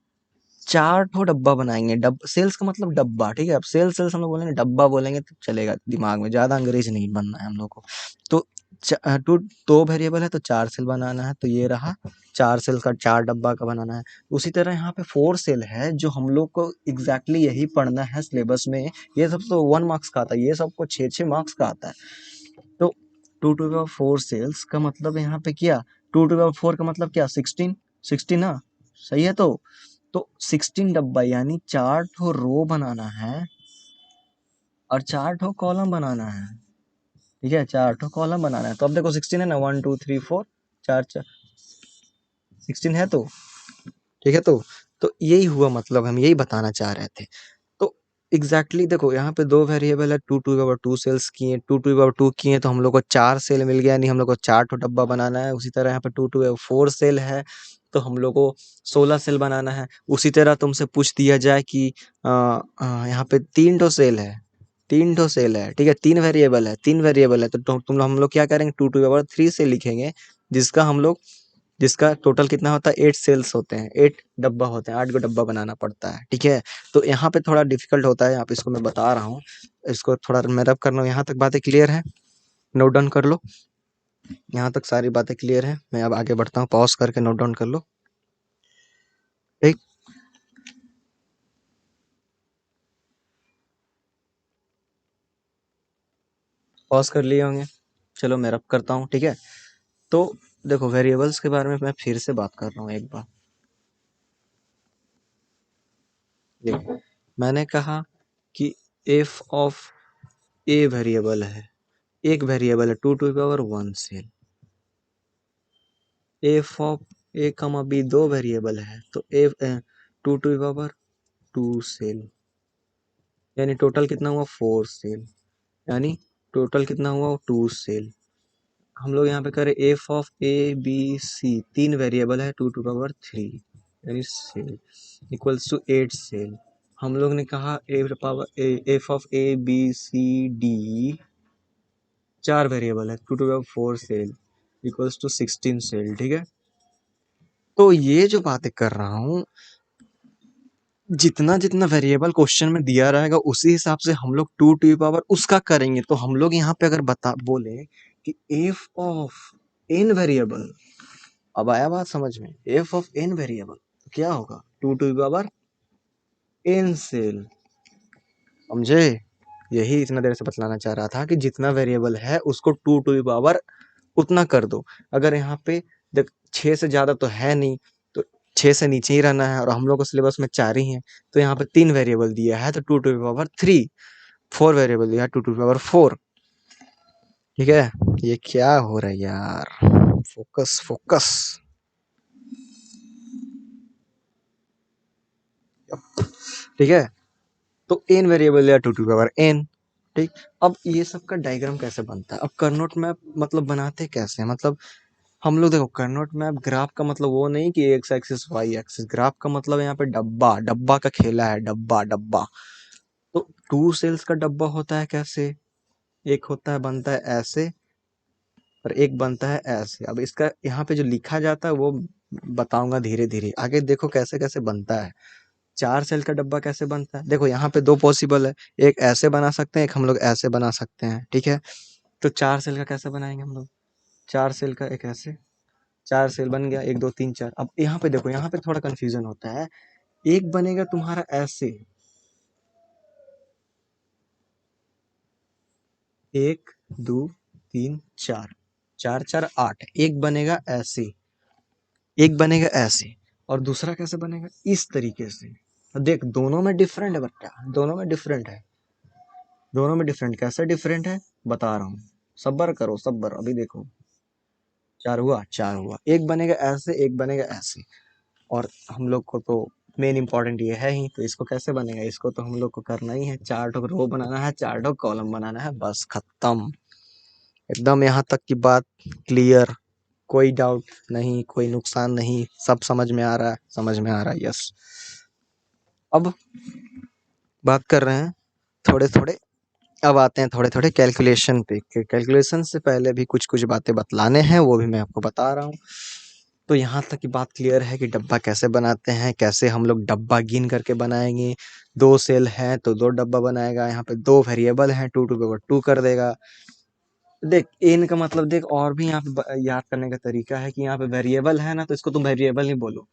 4 ठो डब्बा बनाएंगे, सेल्स का मतलब डब्बा, ठीक है। अब सेल्स हम लोग बोलेंगे, डब्बा बोलेंगे तो चलेगा दिमाग में, ज्यादा अंग्रेज नहीं बनना है हम लोग को। तो टू 2 वेरिएबल है तो 4 सेल बनाना है, तो ये रहा 4 सेल का, 4 डब्बा का बनाना है। उसी तरह यहाँ पे 4 सेल है, जो हम लोग को एग्जैक्टली यही पढ़ना है सिलेबस में। ये सब तो 1 मार्क्स का आता है, ये सबको 6 मार्क्स का आता है। तो 2 टू पावर 4 सेल्स का मतलब यहाँ पे क्या, 2 टू पावर 4 का मतलब क्या, 16, 16 ना, सही है। तो 16 डब्बा यानी 4 ठो रो बनाना है और 4 ठो कॉलम बनाना है, ठीक है, 4 ठो कॉलम बनाना है। तो अब देखो 16 है ना, 1 2 3 4, 4 4 16 है, तो ठीक है। तो यही हुआ, मतलब हम यही बताना चाह रहे थे। तो एग्जैक्टली देखो यहाँ पे 2 वेरिएबल है, 2 टू पावर 2 सेल्स किए, 2 टू पावर 2 किए तो हम लोग को 4 सेल मिल गया, नहीं हम लोग को 4 ठो डब्बा बनाना है। उसी तरह यहाँ पे 2 टू 4 सेल है तो हम लोग को 16 सेल बनाना है। उसी तरह तुमसे पूछ दिया जाए कि यहाँ पे 3 ठो सेल है, 3 ठो सेल है, ठीक है, 3 वेरिएबल है, 3 वेरिएबल है, तो हम लोग क्या करेंगे, 2 टू पावर 3 से लिखेंगे, जिसका हम लोग, जिसका टोटल कितना होता है, 8 सेल्स होते हैं, 8 डब्बा होते हैं, 8 को डब्बा बनाना पड़ता है, ठीक है। तो यहाँ पे थोड़ा डिफिकल्ट होता है, यहाँ पे इसको मैं बता रहा हूँ, इसको थोड़ा मैं रब कर रहा हूँ। यहाँ तक बातें क्लियर है, नोट डाउन कर लो, यहाँ तक सारी बातें क्लियर है। मैं अब आगे बढ़ता हूँ, पॉज करके नोट डाउन कर लो, ठीक, पॉज कर लिए होंगे। चलो मैं रब करता हूँ, ठीक है। तो देखो वेरिएबल्स के बारे में मैं फिर से बात कर रहा हूँ एक बार। देखो मैंने कहा कि एफ ऑफ ए वेरिएबल है, एक वेरिएबल है 2 to power 1 cell. F of A comma B 2 variable है, तो एफ 2 टू पावर 2 सेल, यानी टोटल कितना हुआ, 4 सेल, यानी टोटल कितना हुआ, 2 सेल। हम लोग यहाँ पे करें F of A B C, 3 variable है, 2 टू पावर 3 यानी सेल इक्वल्स टू 8 सेल। हम लोग ने कहा F of A B C D 4 variable है, 2 to power 4 cell equals to 16 cell, ठीक है। तो ये जो बातें कर रहा हूँ, जितना जितना वेरिएबल क्वेश्चन में दिया रहेगा उसी हिसाब से हम लोग 2 टू पावर उसका करेंगे। तो हम लोग यहाँ पे अगर बता बोले कि एफ ऑफ एन वेरिएबल, अब आया बात समझ में, एफ ऑफ एन वेरिएबल तो क्या होगा, 2 टू पावर एन सेल, समझे। यही इतना देर से बतलाना चाह रहा था कि जितना वेरिएबल है उसको 2 टू पावर उतना कर दो। अगर यहाँ पे देख 6 से ज्यादा तो है नहीं, तो 6 से नीचे ही रहना है और हम लोग को सिलेबस में 4 ही है, तो यहाँ पे 3 वेरिएबल दिया है तो 2 टू द पावर 3, 4 वेरिएबल दिया है 2 टू द पावर 4। ठीक है, ये क्या हो रहा है यार, फोकस फोकस। ठीक है, तो n वेरिएबल या 2 टू पावर n। ठीक, अब ये सब का डायग्राम कैसे बनता है, अब करनोट मैप मतलब बनाते कैसे हैं, मतलब हम लोग देखो करनोट मैप ग्राफ का मतलब वो नहीं कि X axis Y axis, graph का मतलब यहाँ पे डब्बा डब्बा का खेला है, डब्बा डब्बा। तो 2 सेल्स का डब्बा होता है कैसे, एक होता है बनता है ऐसे और एक बनता है ऐसे। अब इसका यहाँ पे जो लिखा जाता है वो बताऊंगा धीरे धीरे, आगे देखो कैसे कैसे बनता है। 4 सेल का डब्बा कैसे बनता है, देखो यहाँ पे 2 पॉसिबल है, एक ऐसे बना सकते हैं, एक हम लोग ऐसे बना सकते हैं। ठीक है, तो 4 सेल का कैसे बनाएंगे हम लोग, 4 सेल का एक ऐसे, 4 सेल बन गया, 1 2 3 4। अब यहाँ पे देखो, यहाँ पे थोड़ा कंफ्यूजन होता है, एक बनेगा तुम्हारा ऐसे, 1 2 3 4, 4 4 8, एक बनेगा ऐसे, एक बनेगा ऐसे, और दूसरा कैसे बनेगा इस तरीके से। देख दोनों में डिफरेंट है बच्चा, दोनों में डिफरेंट है, दोनों में डिफरेंट, कैसे डिफरेंट है बता रहा हूँ, सब्र करो सब्र, अभी देखो। 4 हुआ, 4 हुआ, एक बनेगा ऐसे, एक बनेगा ऐसे, और हम लोग को तो मेन इंपॉर्टेंट ये है ही, तो इसको कैसे बनेगा, इसको तो हम लोग को करना ही है, 4 ठो रो बनाना है, 4 ठो कॉलम बनाना है, बस खत्म। एकदम यहाँ तक की बात क्लियर, कोई डाउट नहीं, कोई नुकसान नहीं, सब समझ में आ रहा है, समझ में आ रहा है, यस। अब बात कर रहे हैं थोड़े थोड़े, अब आते हैं थोड़े थोड़े कैलकुलेशन पे। कैलकुलेशन से पहले भी कुछ कुछ बातें बतलाने हैं, वो भी मैं आपको बता रहा हूँ। तो यहाँ तक की बात क्लियर है कि डब्बा कैसे बनाते हैं, कैसे हम लोग डब्बा गिन करके बनाएंगे। 2 सेल है तो 2 डब्बा बनाएगा, यहाँ पे 2 वेरिएबल हैं, 2 टू पावर 2 कर देगा। देख एन का मतलब देख, और भी यहाँ पे याद करने का तरीका है कि यहाँ पे वेरिएबल है ना, तो इसको तुम वेरिएबल ही बोलो,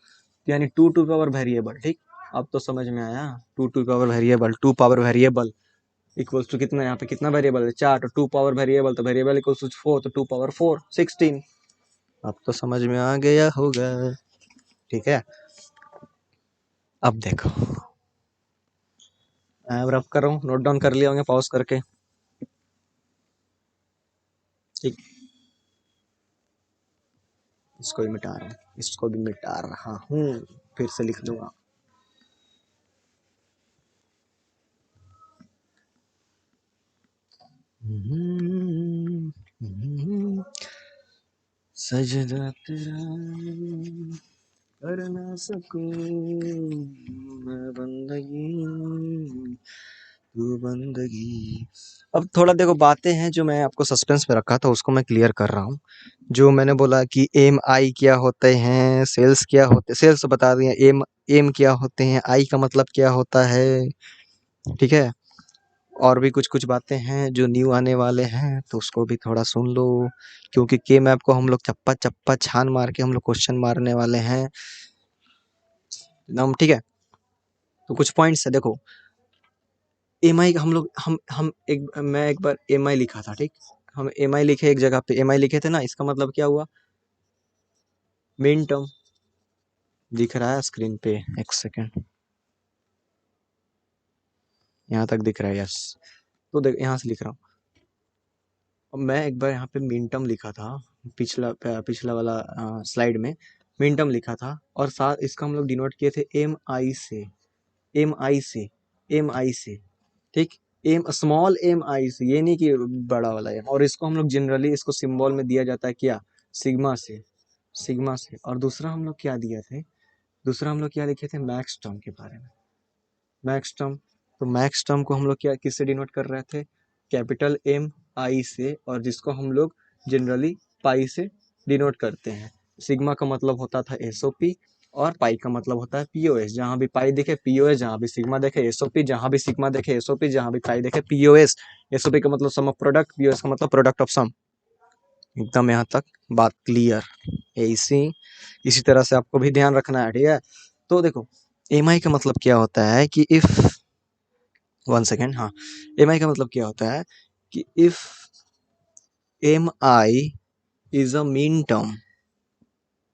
यानी 2 टू पावर वेरिएबल। ठीक, अब तो समझ में आया, 2 to power variable, 2 power variable equals to कितना, यहाँ पे कितना वेरिएबल है 4, तो 2 पावर वेरिएबल, तो वेरिएबल इक्वल्स टू 4, तो 2 पावर 4 16। अब तो समझ में आ गया होगा। ठीक है, अब देखो मैं रफ कर रहा हूँ, नोट डाउन कर लिया होंगे पॉज करके। ठीक, इसको भी मिटा रहा हूँ, इसको भी मिटा रहा हूँ, फिर से लिख दूंगा। सजदा तेरा कर ना सकूं मैं बंदगी, तू बंदगी। अब थोड़ा देखो बातें हैं जो मैं आपको सस्पेंस में रखा था, उसको मैं क्लियर कर रहा हूँ। जो मैंने बोला कि एम आई क्या होते हैं, सेल्स क्या होते, सेल्स बता दिए, एम एम क्या होते हैं, आई का मतलब क्या होता है। ठीक है, और भी कुछ कुछ बातें हैं जो न्यू आने वाले हैं, तो उसको भी थोड़ा सुन लो, क्योंकि के मैप को हम लोग चप्पा चप्पा छान मार के हम लोग क्वेश्चन मारने वाले हैं एकदम। ठीक है, तो कुछ पॉइंट्स है देखो, एम आई हम लोग हम एक, मैं एक बार एम आई लिखा था। ठीक, हम एम आई लिखे, एक जगह पे एम आई लिखे थे ना, इसका मतलब क्या हुआ, मेन टर्म। दिख रहा है स्क्रीन पे, एक सेकेंड, यहाँ तक दिख रहा है, यस। तो देख यहाँ से लिख रहा हूँ, अब मैं एक बार यहाँ पे मिन टर्म लिखा था, पिछला पिछला वाला स्लाइड में मिन टर्म लिखा था, और साथ इसका हम लोग डिनोट किए थे एम आई से, एम आई से, एम आई से। ठीक, एम स्मॉल एम आई से, ये नहीं कि बड़ा वाला एम, और इसको हम लोग जनरली इसको सिंबल में दिया जाता है क्या, सिग्मा से, सिग्मा से। और दूसरा हम लोग क्या दिए थे, दूसरा हम लोग क्या लिखे थे, मैक्स टर्म के बारे में, मैक्स टर्म। तो मैक्स टर्म को हम लोग क्या किससे डिनोट कर रहे थे, कैपिटल एम आई से, और जिसको हम लोग जनरली पाई से डिनोट करते हैं। सिग्मा का मतलब होता था एसओपी, और पाई का मतलब होता है पीओएस, जहां भी पाई देखे पीओएस, जहां भी सिग्मा देखे एसओपी, जहां भी सिग्मा देखे एसओपी, जहां भी पाई देखे पीओएस। एसओपी का मतलब सम ऑफ प्रोडक्ट, पीओएस का मतलब प्रोडक्ट ऑफ सम। एकदम यहाँ तक बात क्लियर, इसी तरह से आपको भी ध्यान रखना है। ठीक है, तो देखो एम आई का मतलब क्या होता है कि इफ, वन सेकेंड, हाँ, एम आई का मतलब क्या होता है कि if M I is a min term,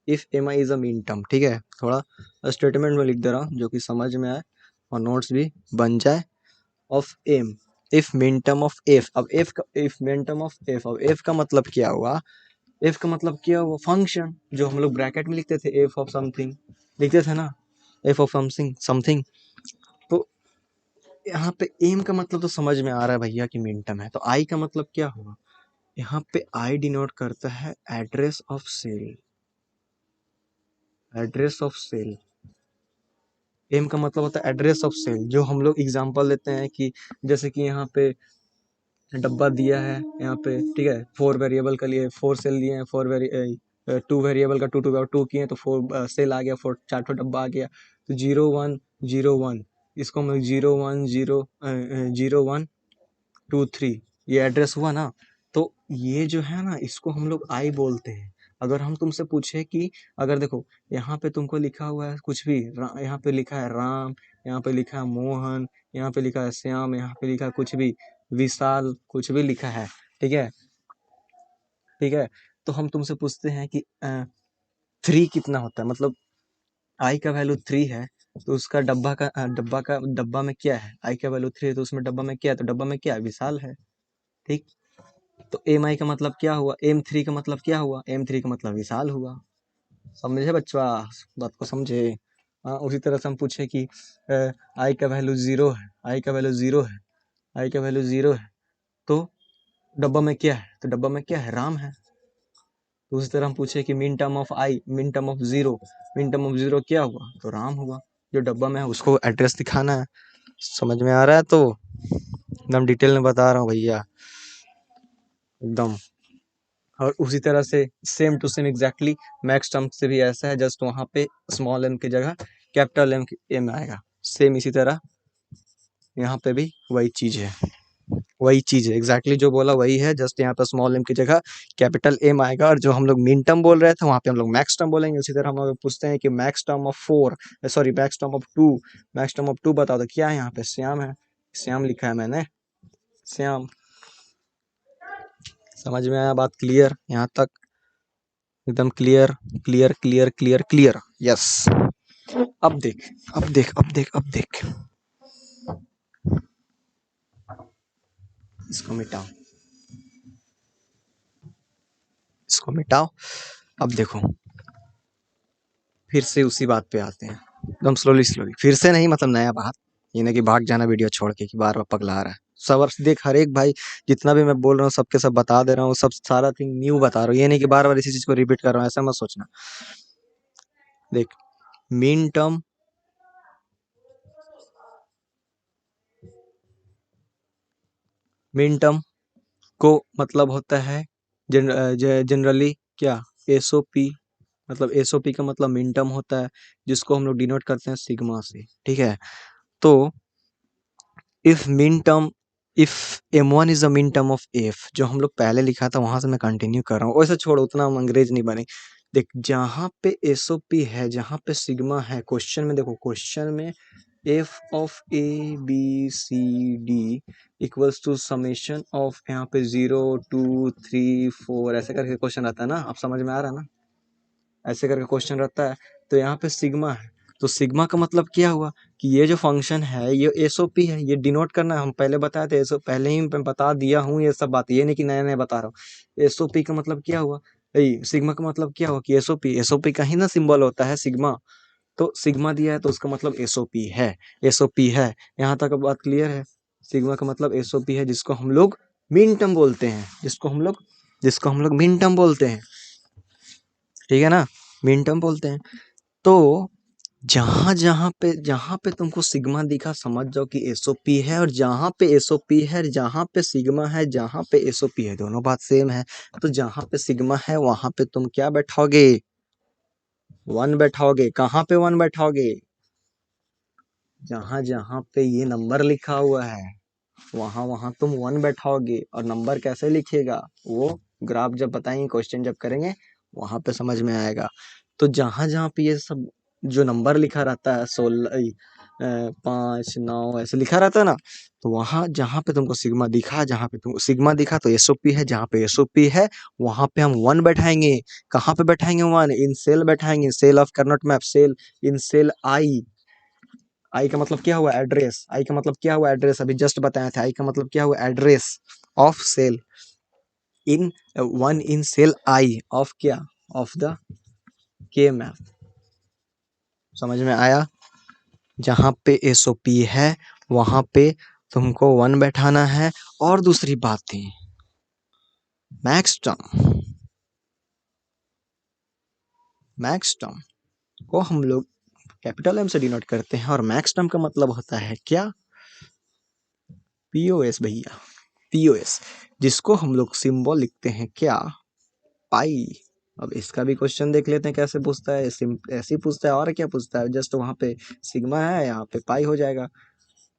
if M I is a min term, ठीक है, थोड़ा स्टेटमेंट में लिख दे रहा हूँ जो कि समझ में आए और नोट्स भी बन जाए। Of M, if min term of F, अब एफ का, if min term of F, अब एफ का मतलब क्या हुआ, एफ का मतलब क्या हुआ, फंक्शन, जो हम लोग ब्रैकेट में लिखते थे, एफ ऑफ समथिंग लिखते थे ना, एफ ऑफ समथिंग समथिंग। तो यहाँ पे एम का मतलब तो समझ में आ रहा है भैया कि मीन टर्म है, तो आई का मतलब क्या हुआ, यहाँ पे आई डिनोट करता है address of cell, address of cell. M का मतलब होता है एड्रेस ऑफ सेल, जो हम लोग एग्जांपल लेते हैं कि जैसे कि यहाँ पे डब्बा दिया है यहाँ पे, ठीक है, 4 वेरिएबल के लिए 4 सेल दिए हैं, 2 वेरिएबल का 2 किए तो 4 सेल आ गया, 4 4 डब्बा आ गया, तो 0 1 0 1, इसको हम 0 1 0 0 1 2 3, ये एड्रेस हुआ ना। तो ये जो है ना, इसको हम लोग आई बोलते हैं। अगर हम तुमसे पूछे कि अगर देखो यहाँ पे तुमको लिखा हुआ है कुछ भी, यहाँ पे लिखा है राम, यहाँ पे लिखा है मोहन, यहाँ पे लिखा है श्याम, यहाँ पे लिखा है कुछ भी विशाल, कुछ भी लिखा है, ठीक है, ठीक है, तो हम तुमसे पूछते हैं कि 3 कितना होता है, मतलब आई का वैल्यू 3 है, तो उसका डब्बा में क्या है, आई का वैल्यू 3 है तो उसमें डब्बा में क्या है, तो डब्बा में क्या है, विशाल है, ठीक। तो एम आई का मतलब क्या हुआ, M3 का मतलब क्या हुआ, M3 का मतलब विशाल हुआ। समझे बच्चा, बात को समझे। हाँ, उसी तरह से हम पूछे कि आई का वैल्यू 0 है, आई का वैल्यू 0 है, आई का वैल्यू 0 है, तो डब्बा में क्या है, तो डब्बा में क्या है, राम है। तो उसी तरह हम पूछे कि min term of I, min term of 0, min term of 0 क्या हुआ, तो राम हुआ, जो डब्बा में है उसको एड्रेस दिखाना है। समझ में आ रहा है, तो एकदम डिटेल में बता रहा हूँ भैया, एकदम। और उसी तरह से same to same exactly max term से भी ऐसा है, जस्ट वहाँ पे स्मॉल m की जगह कैपिटल M आएगा, सेम इसी तरह यहाँ पे भी वही चीज है, वही चीज है एग्जैक्टली जो बोला वही है, जस्ट यहाँ पे स्मॉल m की जगह कैपिटल M आएगा, और जो हम लोग मिन टर्म बोल रहे थे वहाँ पे हम लोग मैक्स टर्म बोलेंगे। उसी तरह हम लोग पूछते हैं कि max term of 4, sorry max term of 2, max term of 2 बताओ, तो क्या है, यहाँ पे श्याम है, श्याम लिखा है मैंने, श्याम। समझ में आया बात, क्लियर यहाँ तक, एकदम clear clear clear clear clear, yes. अब देख, अब देख, अब देख, अब देख, इसको मिटाओ, इसको मिटाओ। अब देखो, फिर से उसी बात पे आते हैं, एकदम स्लोली स्लोली, फिर से नहीं मतलब नया बात, ये नहीं कि भाग जाना वीडियो छोड़ के कि बार बार पगला रहा है। सब देख, हर एक भाई जितना भी मैं बोल रहा हूँ सबके सब बता दे रहा हूँ, सब सारा थिंग न्यू बता रहा हूँ, ये नहीं कि बार बार इसी चीज को रिपीट कर रहा हूँ, ऐसा मत सोचना। देख, मीन टर्म, मीन टर्म को मतलब होता है जनरली क्या, एसओपी, मतलब एसओपी का मतलब मिन टर्म होता है, जिसको हम लोग डिनोट करते हैं सिग्मा से, ठीक है। तो if min term, if M1 is a min term of F, जो हम लोग पहले लिखा था वहां से मैं कंटिन्यू कर रहा हूँ, वैसे छोड़, उतना हम अंग्रेज नहीं बने। देख, जहाँ पे एसओपी है, जहाँ पे सिग्मा है, क्वेश्चन में देखो, क्वेश्चन में F of ABCD equals to summation of, यहाँ पे 0 2 3 4 ऐसे करके क्वेश्चन आता है ना, आप समझ में आ रहा है ना, ऐसे करके क्वेश्चन रहता है। तो यहाँ पे सिग्मा है, तो सिग्मा का मतलब क्या हुआ कि ये जो फंक्शन है ये एसओपी है, ये डिनोट करना है, हम पहले बताए थे, एसओ पहले ही मैं बता दिया हूँ ये सब बात, ये नहीं कि नया नया बता रहा हूँ। एसओपी का मतलब क्या हुआ, सिग्मा का मतलब क्या हुआ कि एसओपी, एसओपी का ही ना सिंबल होता है सिग्मा, तो सिग्मा दिया है तो उसका मतलब एसओपी है, एसओपी है। यहाँ तक बात क्लियर है, सिग्मा का मतलब एसओपी है, जिसको हम लोग मिन टर्म बोलते हैं, जिसको हम लोग मिन टर्म बोलते हैं, ठीक है ना, मिन टर्म बोलते हैं। तो जहां पे तुमको सिग्मा दिखा, समझ जाओ कि एसओपी है, और जहां पे एसओपी है, जहां पे सिग्मा है, जहां पे एसओपी है, दोनों बात सेम है। तो जहां पे सिग्मा है वहां पे तुम क्या बैठाओगे, 1 बैठाओगे। कहाँ पे 1 बैठाओगे, जहां जहां पे ये नंबर लिखा हुआ है वहां वहां तुम 1 बैठाओगे। और नंबर कैसे लिखेगा, वो ग्राफ जब बताएंगे, क्वेश्चन जब करेंगे, वहां पे समझ में आएगा। तो जहां जहां पे ये सब जो नंबर लिखा रहता है, 5 9 ऐसे लिखा रहता है ना, तो वहां जहां पे तुमको सिग्मा दिखा, जहां पे तुमको सिग्मा दिखा तो एसओपी है, जहां पे एसओपी है वहां पे हम 1 बैठाएंगे। कहाँ पे बैठाएंगे 1? इन सेल बैठाएंगे, cell of Karnaugh map, cell in cell I. I का मतलब क्या हुआ? एड्रेस। आई का मतलब क्या हुआ? एड्रेस। अभी जस्ट बताया था आई का मतलब क्या हुआ? Address of cell in 1 in cell I of क्या? Of the K map. समझ में आया? जहां पे एसओपी है वहां पे तुमको 1 बैठाना है। और दूसरी बातें, मैक्स टर्म, मैक्स टर्म को हम लोग कैपिटल एम से डिनोट करते हैं, और मैक्स टर्म का मतलब होता है क्या? पीओएस भैया, पीओएस, जिसको हम लोग सिंबल लिखते हैं क्या? पाई। अब इसका भी क्वेश्चन देख लेते हैं कैसे पूछता है। ऐसे ही पूछता है, और क्या पूछता है? जस्ट वहां पे सिग्मा है, यहाँ पे पाई हो जाएगा।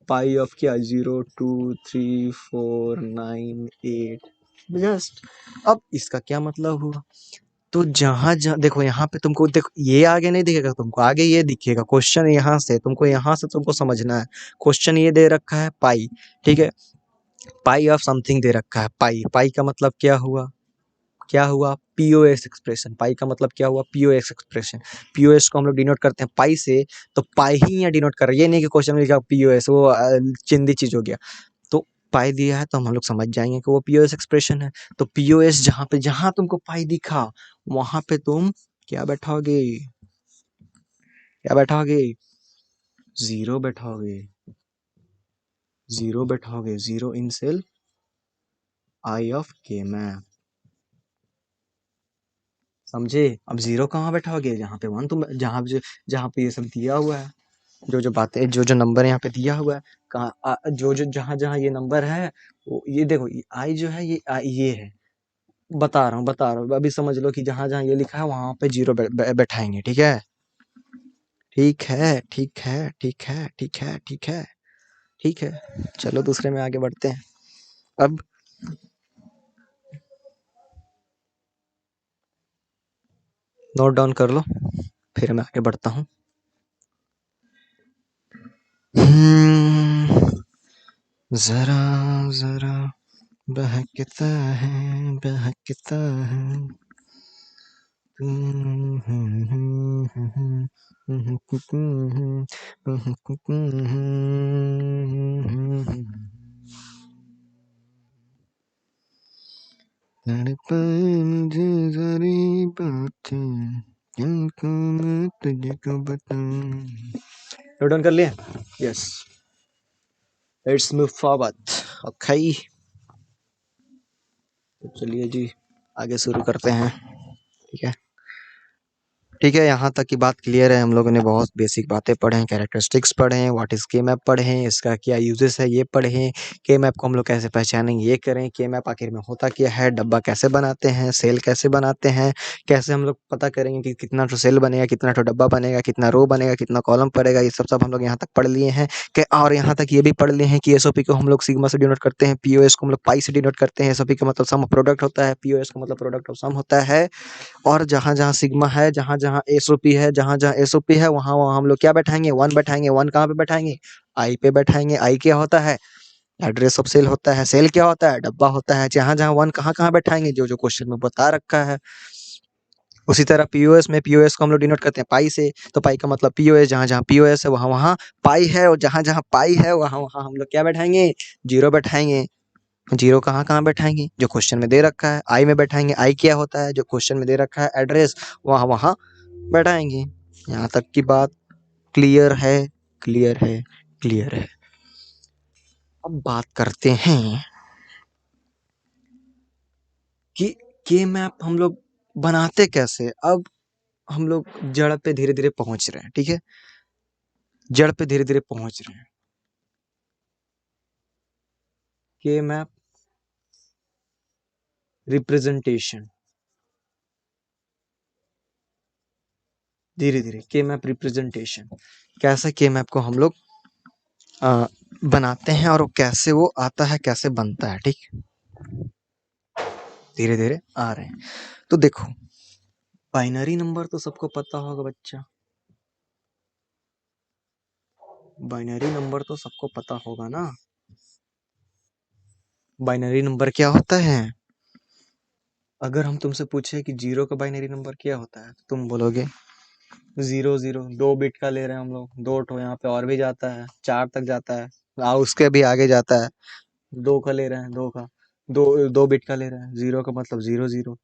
पाई ऑफ क्या? 0 2 3 4 9 8। जस्ट अब इसका क्या मतलब हुआ? तो जहां जहां देखो, यहाँ पे तुमको देखो, ये आगे नहीं दिखेगा तुमको, आगे ये दिखेगा क्वेश्चन। यहाँ से तुमको समझना है। क्वेश्चन ये दे रखा है पाई, ठीक है? पाई ऑफ समथिंग दे रखा है। पाई, पाई का मतलब क्या हुआ? क्या हुआ? POS expression. पाई का मतलब क्या हुआ? POS expression. पीओएस को हम लोग डिनोट करते हैं पाई से, तो पाई ही यहाँ डिनोट कर रहे हैं। ये नहीं कि क्वेश्चन में लिखा पीओएस, वो चिंदी चीज हो गया। तो पाई दिया है तो हम लोग समझ जाएंगे कि वो पीओएस एक्सप्रेशन है। तो पीओएस जहां तुमको पाई दिखा वहां पे तुम क्या बैठाओगे? क्या बैठाओगे? जीरो बैठाओगे। जीरो बैठाओगे। Zero in cell I of K map. समझे? अब जीरो कहाँ बैठाओगे? जहाँ पे 1 तुम, जहाँ पे ये सब दिया हुआ है, जो बातें, जो नंबर यहाँ पे दिया हुआ है, कहाँ जो जहाँ जहाँ ये नंबर है, ये देखो, आई जो है ये है। बता रहा हूँ, अभी समझ लो कि जहां जहां ये लिखा है वहां पे जीरो बैठाएंगे। ठीक है? ठीक है, ठीक है, ठीक है, ठीक है, ठीक है, ठीक है। चलो दूसरे में आगे बढ़ते हैं। अब नोट डाउन कर लो, फिर मैं आगे बढ़ता हूँ। जरा जरा बहकता है, बहकता है। मुझे सारी बातें मैं तुझको बताऊं। नोट डाउन कर लिया? Yes, let's move forward. Okay, तो चलिए जी, आगे शुरू करते हैं। ठीक है? ठीक है, यहाँ तक की बात क्लियर है। हम लोगों ने बहुत बेसिक बातें पढ़े हैं, कैरेक्टरिस्टिक्स पढ़े हैं, व्हाट इज़ के मैप पढ़े हैं, इसका क्या यूजेस है ये पढ़े हैं, के मैप को हम लोग कैसे पहचानेंगे ये करें, के मैप आखिर में होता क्या है, डब्बा कैसे बनाते हैं, सेल कैसे बनाते हैं, कैसे हम लोग पता करेंगे कि कितना तो सेल बनेगा, कितना तो डब्बा बनेगा, कितना रो बनेगा, कितना कॉलम पड़ेगा, ये सब हम लोग यहाँ तक पढ़ लिए हैं। और यहाँ तक ये भी पढ़ लिए हैं कि एसओपी को हम लोग सिग्मा से डिनोट करते हैं, पीओएस को हम लोग पाई से डिनोट करते हैं। एसओपी का मतलब सम ऑफ प्रोडक्ट होता है, पीओएस का मतलब प्रोडक्ट ऑफ सम होता है। और जहाँ जहाँ सिग्मा है, जहाँ जहाँ एसओपी है, जहाँ जहाँ एसओपी है वहाँ वहाँ हम लोग क्या बैठाएंगे? 1 बैठाएंगे। 1 कहाँ पे बैठाएंगे? आई पे बैठाएंगे। आई क्या होता है? एड्रेस ऑफ सेल होता है। सेल क्या होता है? डब्बा होता है। जहाँ जहाँ 1 कहाँ कहाँ बैठाएंगे? जो जो क्वेश्चन में बता रखा है। उसी तरह पीओएस में, पीओएस को हम लोग डिनोट करते हैं पाई से, तो पाई का मतलब पीओएस, जहाँ जहाँ पीओएस है वहाँ वहाँ पाई है, और जहाँ जहाँ पाई है वहाँ वहाँ हम लोग क्या बैठाएंगे? जीरो बैठाएंगे। जीरो कहाँ कहाँ बैठाएंगे? जो क्वेश्चन में दे रखा है। आई में बैठाएंगे। आई क्या होता है? जो क्वेश्चन में दे रखा है एड्रेस, वहाँ वहाँ बैठाएंगे। यहाँ तक की बात क्लियर है? क्लियर है? क्लियर है। अब बात करते हैं कि के मैप हम लोग बनाते कैसे। अब हम लोग जड़ पे धीरे धीरे पहुंच रहे हैं। ठीक है? जड़ पे धीरे धीरे पहुंच रहे हैं। के मैप रिप्रेजेंटेशन, धीरे धीरे के मैप रिप्रेजेंटेशन, कैसे के मैप को हम लोग बनाते हैं, और कैसे वो आता है, कैसे बनता है। ठीक, धीरे धीरे आ रहे हैं। तो देखो, बाइनरी नंबर तो सबको पता होगा बच्चा। बाइनरी नंबर तो सबको पता होगा ना। बाइनरी नंबर क्या होता है? अगर हम तुमसे पूछे कि 0 का बाइनरी नंबर क्या होता है, तो तुम बोलोगे 0 0। 2 बिट का ले रहे हैं हम लोग, 2 यहाँ पे और भी जाता है, 4 तक जाता है, उसके भी आगे जाता है। 2 का ले रहे हैं, 2 का, 2 बिट का ले रहे हैं। 0 का मतलब 0 0,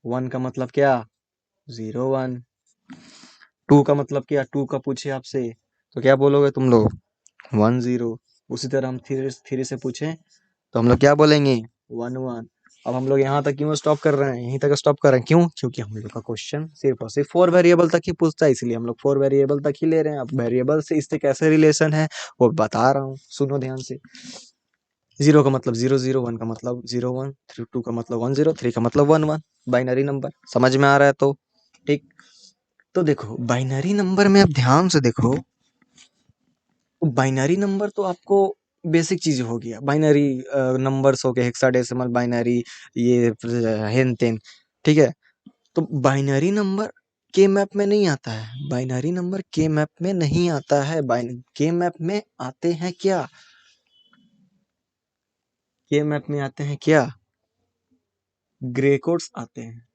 1 का मतलब क्या? 0 1। 2 का मतलब क्या? 2 का पूछे आपसे तो क्या बोलोगे तुम लोग? 1 0। उसी तरह हम थ्री थ्री से पूछें तो हम लोग क्या बोलेंगे? 1 1। अब हम लोग यहाँ तक क्यों स्टॉप कर रहे हैं, यहीं तक स्टॉप कर रहे हैं, क्यों? क्योंकि हम लोग का क्वेश्चन सिर्फ और सिर्फ 4 वेरिएबल तक ही पूछता है, इसलिए हम लोग 4 वेरिएबल तक ही ले रहे हैं। अब वेरिएबल से इससे कैसे रिलेशन है वो बता रहा हूँ, सुनो ध्यान से। 0 का मतलब 0 0, 1 का मतलब 0 1, 2 का मतलब 1 0, 3 का मतलब 1 1। बाइनरी नंबर समझ में आ रहा है तो ठीक। तो देखो बाइनरी नंबर में अब ध्यान से देखो, बाइनरी नंबर तो आपको बेसिक चीज हो गया। बाइनरी नंबर्स हो गए, हेक्साडेसिमल, बाइनरी, ये हेन तेन, ठीक है। तो बाइनरी नंबर के मैप में नहीं आता है, बाइनरी नंबर के मैप में नहीं आता है। के मैप में आते हैं क्या? के मैप में आते हैं क्या? ग्रे कोड्स आते हैं।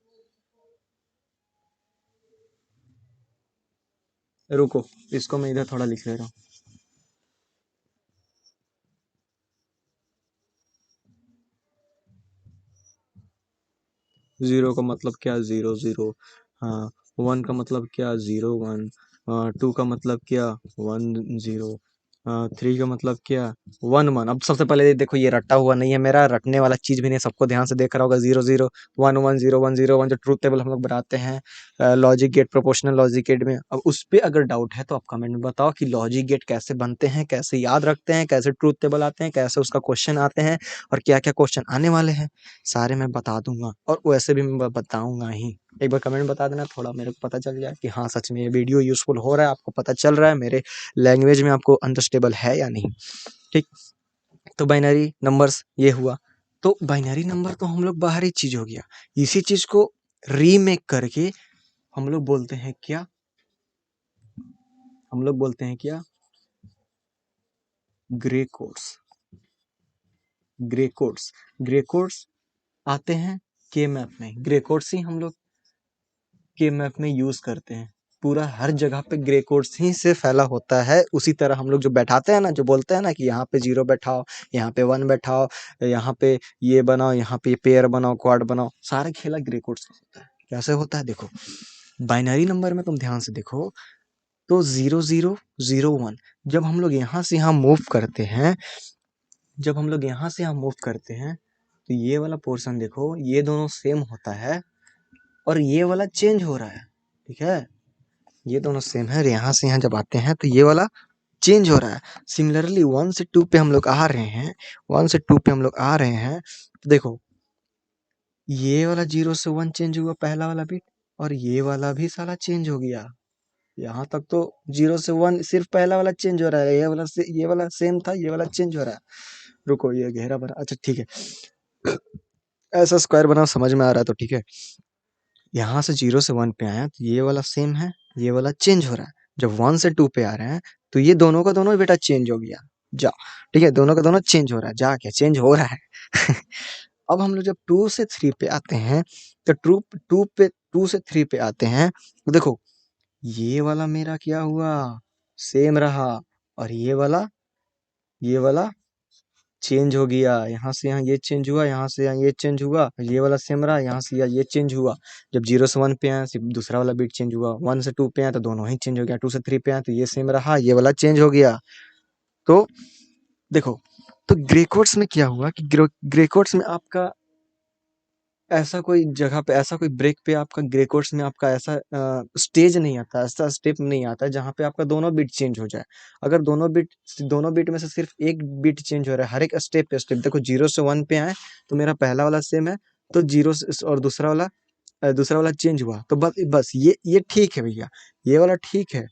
रुको, इसको मैं इधर थोड़ा लिख ले रहा हूँ। 0 का मतलब क्या? 0 0। हाँ। 1 का मतलब क्या? 0 1। 2 का मतलब क्या? 1 0। 3 का मतलब क्या? 1 1। अब सबसे पहले देखो, ये रटा हुआ नहीं है, मेरा रटने वाला चीज भी नहीं, सबको ध्यान से देख रहा होगा। 0 0 1 1 0 1 0 1 जो ट्रूथ टेबल हम लोग बनाते हैं logic gate, proportional logic gate में। अब उस पे अगर डाउट है तो आप कमेंट में बताओ कि लॉजिक गेट कैसे बनते हैं, कैसे याद रखते हैं, कैसे ट्रूथ टेबल आते हैं, कैसे उसका क्वेश्चन आते हैं, और क्या क्या क्वेश्चन आने वाले हैं, सारे मैं बता दूंगा। और वैसे भी मैं बताऊंगा ही। एक बार कमेंट बता देना, थोड़ा मेरे को पता चल जाए कि हाँ सच में ये वीडियो यूजफुल हो रहा है, आपको पता चल रहा है, मेरे लैंग्वेज में आपको अंडरस्टेबल है या नहीं। ठीक। तो बाइनरी नंबर्स ये हुआ। तो बाइनरी नंबर तो हम लोग बाहरी चीज हो गया। इसी चीज को रीमेक करके हम लोग बोलते हैं क्या? हम लोग बोलते हैं क्या? Grey codes. Grey codes. Grey codes आते हैं के मैप में। ग्रे कोड्स ही हम लोग के मैप में यूज करते हैं। पूरा हर जगह पे ग्रे कोड्स ही से फैला होता है। उसी तरह हम लोग जो बैठाते हैं ना, जो बोलते हैं ना कि यहाँ पे 0 बैठाओ, यहाँ पे 1 बैठाओ, यहाँ पे ये बनाओ, यहाँ पे पेयर बनाओ, क्वाड बनाओ, सारा खेला ग्रे कोड्स का होता है। कैसे होता है देखो, बाइनरी नंबर में तुम ध्यान से देखो तो 0 0 0 1, जब हम लोग यहाँ से यहाँ मूव करते हैं, जब हम लोग यहाँ से यहाँ मूव करते हैं तो ये वाला पोर्शन देखो, ये दोनों सेम होता है और ये वाला चेंज हो रहा है। ठीक है, ये दोनों सेम है, यहाँ से यहाँ जब आते हैं तो ये वाला चेंज हो रहा है। सिमिलरली 1 से 2 पे हम लोग आ रहे हैं, 1 से 2 पे हम लोग आ रहे हैं तो देखो ये वाला 0 से 1 चेंज हुआ, पहला वाला बिट, और ये वाला भी साला चेंज हो गया। यहाँ तक तो 0 से 1 सिर्फ पहला वाला चेंज हो रहा है, ये वाला सेम था, ये वाला चेंज हो रहा है। रुको, ये घेरा बना, अच्छा ठीक है, ऐसा स्क्वायर बना समझ में आ रहा है तो ठीक है। यहाँ से 0 से 1 पे आया तो ये वाला सेम है, ये वाला चेंज हो रहा है। जब 1 से 2 पे आ रहे हैं तो ये दोनों का दोनों बेटा चेंज हो गया। जा, ठीक है, दोनों का दोनों चेंज हो रहा है, जा क्या चेंज हो रहा है। अब हम लोग जब 2 से 3 पे आते हैं तो 2 से 3 पे आते हैं तो देखो ये वाला मेरा क्या हुआ, सेम रहा, और ये वाला चेंज हो गया। यहाँ से यहाँ ये चेंज हुआ, यहाँ से यहाँ ये चेंज हुआ, ये वाला सेम रहा, यहाँ से यहाँ ये चेंज हुआ। जब 0 से 1 पे आया सिर्फ दूसरा वाला बिट चेंज हुआ, 1 से 2 पे आया तो दोनों ही चेंज हो गया, 2 से 3 पे आया तो ये सेम रहा, ये वाला चेंज हो गया। तो देखो, तो ग्रे कोड्स में क्या हुआ कि ग्रे कोड्स में आपका ऐसा कोई जगह पे, ऐसा कोई ब्रेक पे आपका ग्रे कोड्स में आपका ऐसा स्टेज नहीं आता, ऐसा स्टेप नहीं आता जहाँ पे आपका दोनों बिट चेंज हो जाए। अगर दोनों बिट में से सिर्फ एक बिट चेंज हो रहा है हर एक स्टेप पे स्टेप, देखो 0 से 1 पे आए तो मेरा पहला वाला सेम है, तो 0 और दूसरा वाला चेंज हुआ तो बस बस ये ठीक है भैया, ये वाला ठीक है।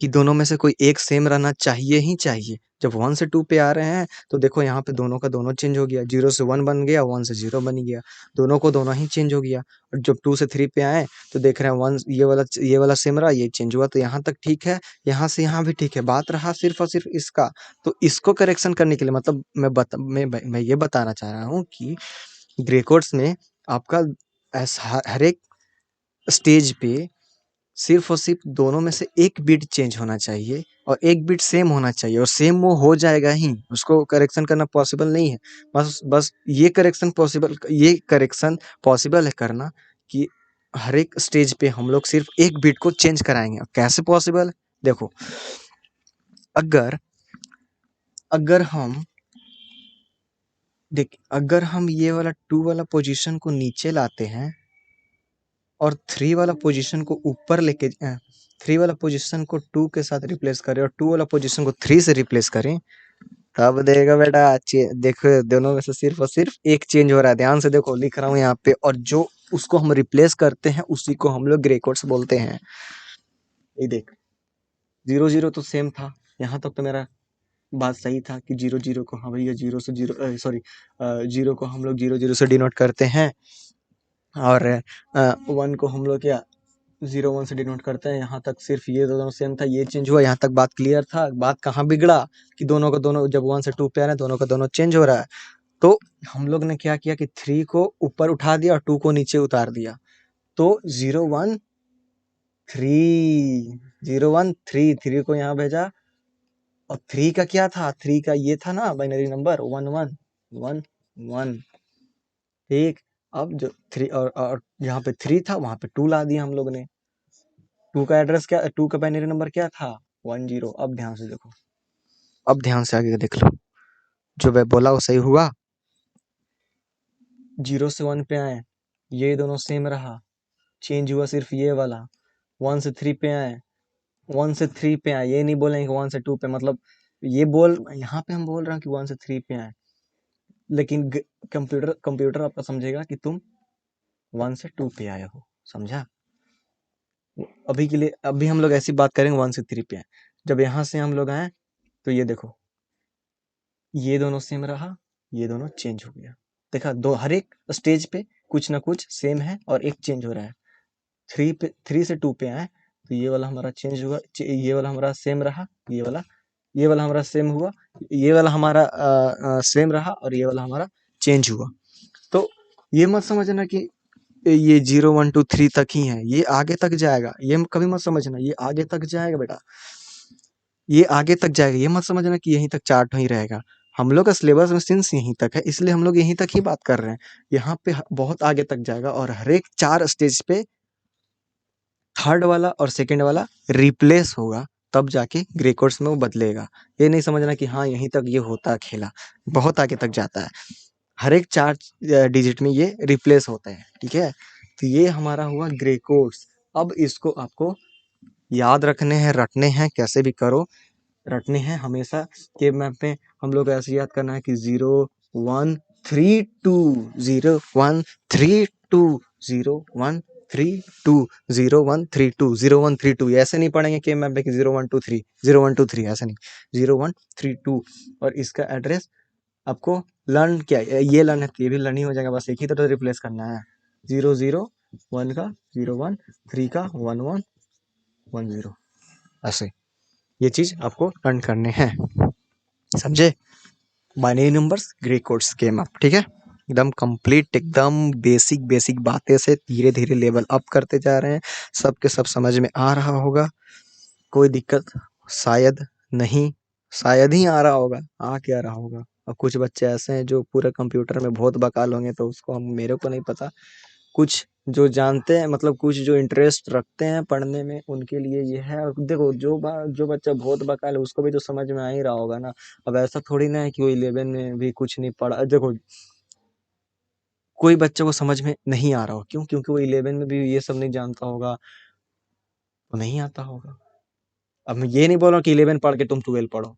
कि दोनों में से कोई एक सेम रहना चाहिए ही चाहिए। जब 1 से 2 पे आ रहे हैं तो देखो यहाँ पे दोनों का दोनों चेंज हो गया, 0 से 1 बन गया, 1 से 0 बन गया, दोनों को दोनों ही चेंज हो गया। और जब 2 से 3 पे आए तो देख रहे हैं 1 ये वाला सेम रहा, ये चेंज हुआ, तो यहाँ तक ठीक है, यहाँ से यहाँ भी ठीक है। बात रहा सिर्फ और सिर्फ इसका, तो इसको करेक्शन करने के लिए मतलब मैं ये बताना चाह रहा हूँ कि ग्रे कोड्स में आपका हर एक स्टेज पे सिर्फ और सिर्फ दोनों में से एक बिट चेंज होना चाहिए और एक बिट सेम होना चाहिए, और सेम वो हो जाएगा ही, उसको करेक्शन करना पॉसिबल नहीं है। बस ये करेक्शन पॉसिबल है करना कि हर एक स्टेज पे हम लोग सिर्फ एक बिट को चेंज कराएंगे। कैसे पॉसिबल? देखो, अगर अगर हम अगर हम ये वाला 2 वाला पोजीशन को नीचे लाते हैं और 3 वाला पोजीशन को ऊपर लेके 3 वाला पोजीशन को 2 के साथ रिप्लेस करें और 2 वाला पोजीशन को 3 से रिप्लेस करें, तब देगा बेटा देखो दोनों में से सिर्फ और सिर्फ एक चेंज हो रहा है। ध्यान से देखो, लिख रहा हूँ यहाँ पे, और जो उसको हम रिप्लेस करते हैं उसी को हम लोग ग्रे कोड्स बोलते हैं। ये देख, 0 0 तो सेम था, यहाँ तक तो मेरा बात सही था कि 0 0 को हाँ भैया 0 से 0 सॉरी 0 को हम लोग 0 0 से डिनोट करते हैं, और 1 को हम लोग क्या 0 1 से डिनोट करते हैं। यहाँ तक सिर्फ ये दोनों सेम था, ये चेंज हुआ, यहाँ तक बात क्लियर था। बात कहाँ बिगड़ा कि दोनों का दोनों जब 1 से 2 पे आ रहे हैं दोनों का दोनों चेंज हो रहा है। तो हम लोग ने क्या किया कि 3 को ऊपर उठा दिया और 2 को नीचे उतार दिया, तो 0 1 3 0 1 3 3 को यहाँ भेजा, और 3 का क्या था, 3 का ये था ना बाइनरी नंबर 1 1 1 1, ठीक। अब जो 3 और यहाँ पे 3 था वहां पे 2 ला दिया हम लोग ने। 2 का एड्रेस क्या, 2 का बाइनरी नंबर क्या था 1 0। अब ध्यान से देखो, अब ध्यान से आगे देख लो, जो मैं बोला वो सही हुआ। 0 से 1 पे आए, ये दोनों सेम रहा, चेंज हुआ सिर्फ ये वाला। 1 से 3 पे आए, 1 से 3 पे आए, ये नहीं बोलेंगे 1 से 2 पे, मतलब ये यहाँ पे हम बोल रहे हैं कि 1 से 3 पे आए, लेकिन कंप्यूटर आपका समझेगा कि तुम 1 से 2 पे आए हो, समझा? अभी के लिए अभी हम लोग ऐसी बात करेंगे 1 से 3 पे आए। जब यहाँ से हम लोग आए तो ये देखो, ये दोनों सेम रहा, ये दोनों चेंज हो गया। देखा, हर एक स्टेज पे कुछ ना कुछ सेम है और एक चेंज हो रहा है। 3 से 2 पे आए तो ये वाला हमारा चेंज हुआ, ये वाला हमारा सेम रहा, ये वाला हमारा सेम हुआ, ये वाला हमारा सेम रहा, और ये वाला हमारा चेंज हुआ। तो ये मत समझना कि ये 0 1 2 3 तक ही है, ये आगे तक जाएगा, ये कभी मत समझना, ये आगे तक जाएगा बेटा, ये आगे तक जाएगा। ये मत समझना कि यहीं तक चार्ट ही रहेगा। हम लोग का सिलेबस में सिंस यहीं तक है, इसलिए हम लोग यहीं तक ही बात कर रहे हैं। यहाँ पे बहुत आगे तक जाएगा, और हर एक 4 स्टेज पे थर्ड वाला और सेकंड वाला रिप्लेस होगा, तब जाके ग्रे कोड्स में वो बदलेगा। ये नहीं समझना कि हाँ यहीं तक ये होता है खेला, बहुत आगे तक जाता है। हर एक 4 डिजिट में ये रिप्लेस होता है, ठीक है? तो ये हमारा हुआ ग्रे कोड्स। अब इसको आपको याद रखने हैं, रटने हैं, कैसे भी करो रटने हैं हमेशा। के मैप में हम लोग ऐसे याद करना है कि 0 1 3 2 0 1 3 2 0 1 3 2 0 1 3 2 0 1 3 2, ऐसे नहीं पढ़ेंगे के मैप में कि 0 1 2 3 0 1 2 3, ऐसे नहीं, 0 1 3 2। और इसका एड्रेस आपको लर्न क्या ये लर्न है, ये भी लर्न ही हो जाएगा, बस एक ही तरह रिप्लेस करना है। 0 0 1 का 0 1, 3 का 1 1 1 0, ऐसे ये चीज आपको लर्न करने हैं, समझे? Binary numbers grey code scheme up, ठीक है? एकदम कंप्लीट, एकदम बेसिक बातें से धीरे धीरे लेवल अप करते जा रहे हैं। सबके सब समझ में आ रहा होगा, कोई दिक्कत शायद नहीं, शायद ही आ रहा होगा, आ क्या रहा होगा। और कुछ बच्चे ऐसे हैं जो पूरे कंप्यूटर में बहुत बकाल होंगे, तो उसको हम मेरे को नहीं पता। कुछ जो जानते हैं, मतलब कुछ जो इंटरेस्ट रखते हैं पढ़ने में, उनके लिए ये है। और देखो, जो बच्चा बहुत बकाल है उसको भी तो समझ में आ ही रहा होगा ना। अब ऐसा थोड़ी ना है कि वो 11 में भी कुछ नहीं पढ़ा। देखो, कोई बच्चे को समझ में नहीं आ रहा हो, क्यों? क्योंकि वो 11 में भी ये सब नहीं जानता होगा, तो नहीं आता होगा। अब मैं ये नहीं बोल रहा हूँ कि 11 पढ़ के तुम 12 पढ़ो।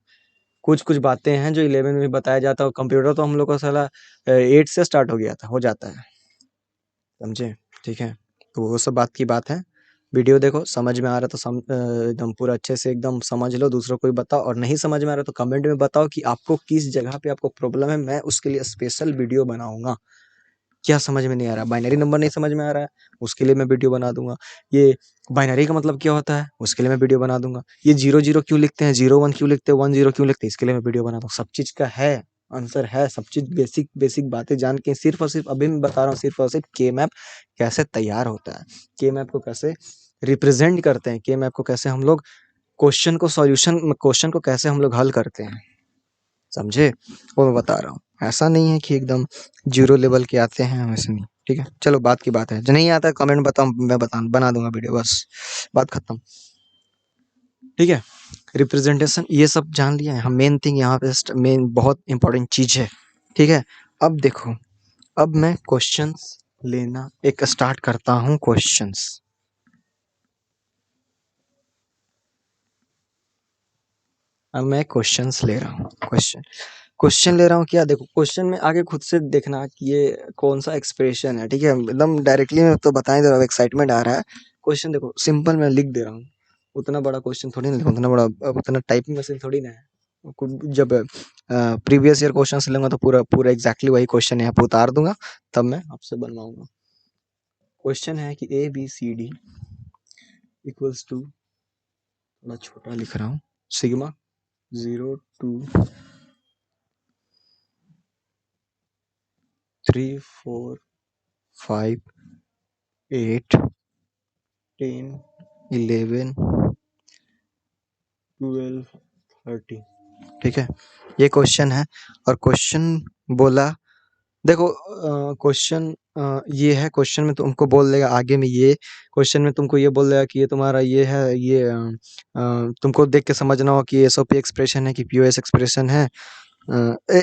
कुछ कुछ बातें हैं जो 11 में भी बताया जाता है। कंप्यूटर तो हम लोग का साला 8 से स्टार्ट हो गया था, हो जाता है, समझे? ठीक है, तो वो सब बात की बात है। वीडियो देखो, समझ में आ रहा तो एकदम पूरा अच्छे से एकदम समझ लो, दूसरों को भी बताओ, और नहीं समझ में आ रहा तो कमेंट में बताओ कि आपको किस जगह पे आपको प्रॉब्लम है, मैं उसके लिए स्पेशल वीडियो बनाऊंगा। क्या समझ में नहीं आ रहा, बाइनरी नंबर नहीं समझ में आ रहा है, उसके लिए मैं वीडियो बना दूंगा। ये बाइनरी का मतलब क्या होता है, उसके लिए मैं वीडियो बना दूंगा। ये 0 0 क्यों लिखते हैं, 0 1 क्यों लिखते हैं, 1 0 क्यों लिखते हैं, इसके लिए मैं वीडियो बना दूंगा। सब चीज का है आंसर है, सब चीज बेसिक बेसिक बातें जान के, सिर्फ और सिर्फ अभी मैं बता रहा हूँ, सिर्फ और सिर्फ के मैप कैसे तैयार होता है, के मैप को कैसे रिप्रेजेंट करते हैं, के मैप को कैसे हम लोग क्वेश्चन को कैसे हम लोग हल करते हैं, समझे, वो मैं बता रहा हूँ। ऐसा नहीं है कि एकदम जीरो लेवल के आते हैं, हम ऐसे नहीं। ठीक है, चलो बात की बात है, जो नहीं आता कमेंट बताओ, मैं बना दूंगा वीडियो, बस बात खत्म। ठीक है, रिप्रेजेंटेशन ये सब जान लिया है हम, मेन थिंग यहाँ पे मेन बहुत इंपॉर्टेंट चीज है। ठीक है, अब देखो, अब मैं क्वेश्चंस लेना एक स्टार्ट करता हूँ, क्वेश्चंस। अब मैं क्वेश्चंस ले रहा हूँ, क्वेश्चन ले रहा हूँ। क्या देखो, क्वेश्चन में आगे खुद से देखना कि ये कौन सा एक्सप्रेशन है। ठीक है, एकदम डायरेक्टली मैं तो बताएं दे रहा हूँ, एक्साइटमेंट आ रहा है। क्वेश्चन देखो, सिंपल मैं लिख दे रहा हूँ, उतना बड़ा क्वेश्चन थोड़ी ना लिखूं, उतना बड़ा, उतना टाइपिंग मशीन थोड़ी ना है। जब प्रीवियस ईयर क्वेश्चन लूंगा तो पूरा पूरा एग्जैक्टली वही क्वेश्चन यहाँ पे उतार दूंगा, तब मैं आपसे बनवाऊंगा। क्वेश्चन है कि ABCD इक्वल्स टू, थोड़ा छोटा लिख रहा हूँ, सिग्मा 0 2 3 4 5 8 10 11 12 13। ठीक है, ये क्वेश्चन है। और क्वेश्चन बोला, देखो क्वेश्चन ये है, क्वेश्चन में तुमको बोल देगा आगे में, ये क्वेश्चन में तुमको ये बोल देगा कि ये तुम्हारा ये है, ये तुमको देख के समझना हो कि ये SOP एक्सप्रेशन है कि POS एक्सप्रेशन है।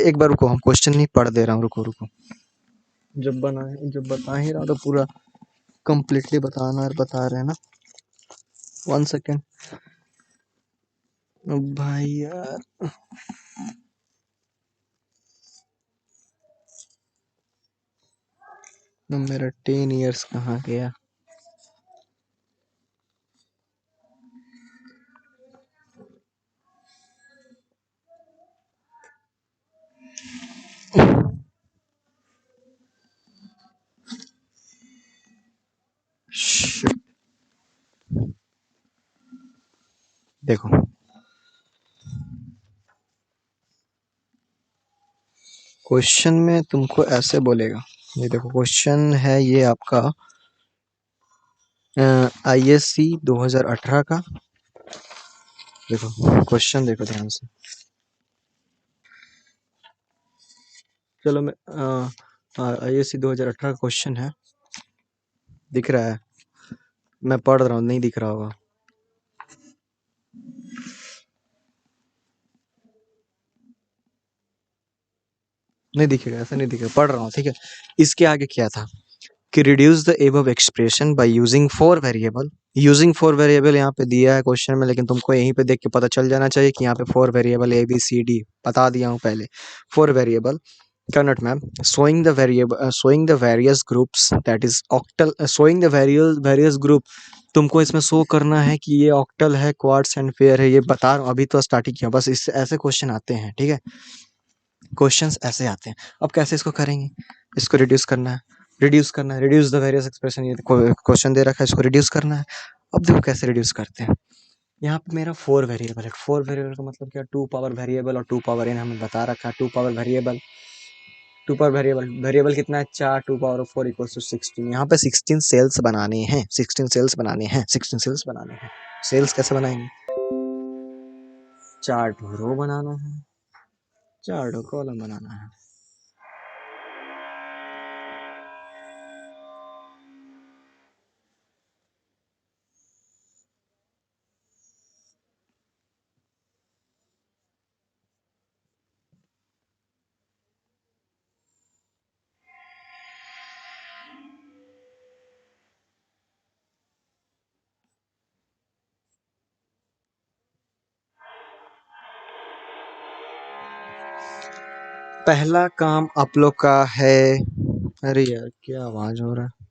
एक बार रुको, हम क्वेश्चन नहीं पढ़ दे रहा हूँ, रुको रुको, जब बता ही रहा तो पूरा कंप्लीटली बताना, बता रहे हैं ना, 1 सेकेंड भाई यार, मेरा 10 years कहाँ गया। Shit, देखो, क्वेश्चन में तुमको ऐसे बोलेगा, ये देखो क्वेश्चन है ये आपका ISC 2018 का। देखो क्वेश्चन देखो ध्यान से, चलो मैं ISC 2018 का क्वेश्चन है, दिख रहा है, मैं पढ़ रहा हूँ, नहीं दिख रहा होगा, नहीं दिखेगा, ऐसा नहीं दिखेगा, पढ़ रहा हूँ। ठीक है, इसके आगे क्या था कि reduce the above expression by using 4 variable. Using 4 variable यहाँ पे दिया है क्वेश्चन में, लेकिन तुमको यहीं पे देख के पता चल जाना चाहिए कि यहाँ पे 4 वेरिएबल ABCD बता दिया हूँ पहले। 4 variable Carnot map showing the variable showing the various groups, that is octal, showing the various group। तुमको इसमें शो करना है कि ये ऑक्टल है, क्वाड्स एंड पेयर है, ये बता रहा हूँ, अभी तो स्टार्टिंग किया, बस इससे ऐसे क्वेश्चन आते हैं। ठीक है, क्वेश्चंस ऐसे आते हैं। अब कैसे इसको करेंगे, इसको रिड्यूस द वेरियस एक्सप्रेशन, ये क्वेश्चन दे रखा है, इसको रिड्यूस करना है। अब देखो कैसे रिड्यूस करते हैं। यहाँ पे मेरा 4 वेरिएबल है, 4 वेरिएबल का मतलब क्या, 2 पावर वेरिएबल और 2 पावर n हमें बता रखा है। 2 पावर वेरिएबल, वेरिएबल कितना है 4, 2 पावर 4 इक्वल्स टू 16। यहाँ पे 16 सेल्स बनाने हैं, 16 सेल्स बनाने हैं, 16 सेल्स बनाने हैं। सेल्स कैसे बनाएंगे, 4 रो बनाना है, 4 कॉलम बनाना है। पहला काम आप लोग का है, अरे यार क्या आवाज हो रहा है,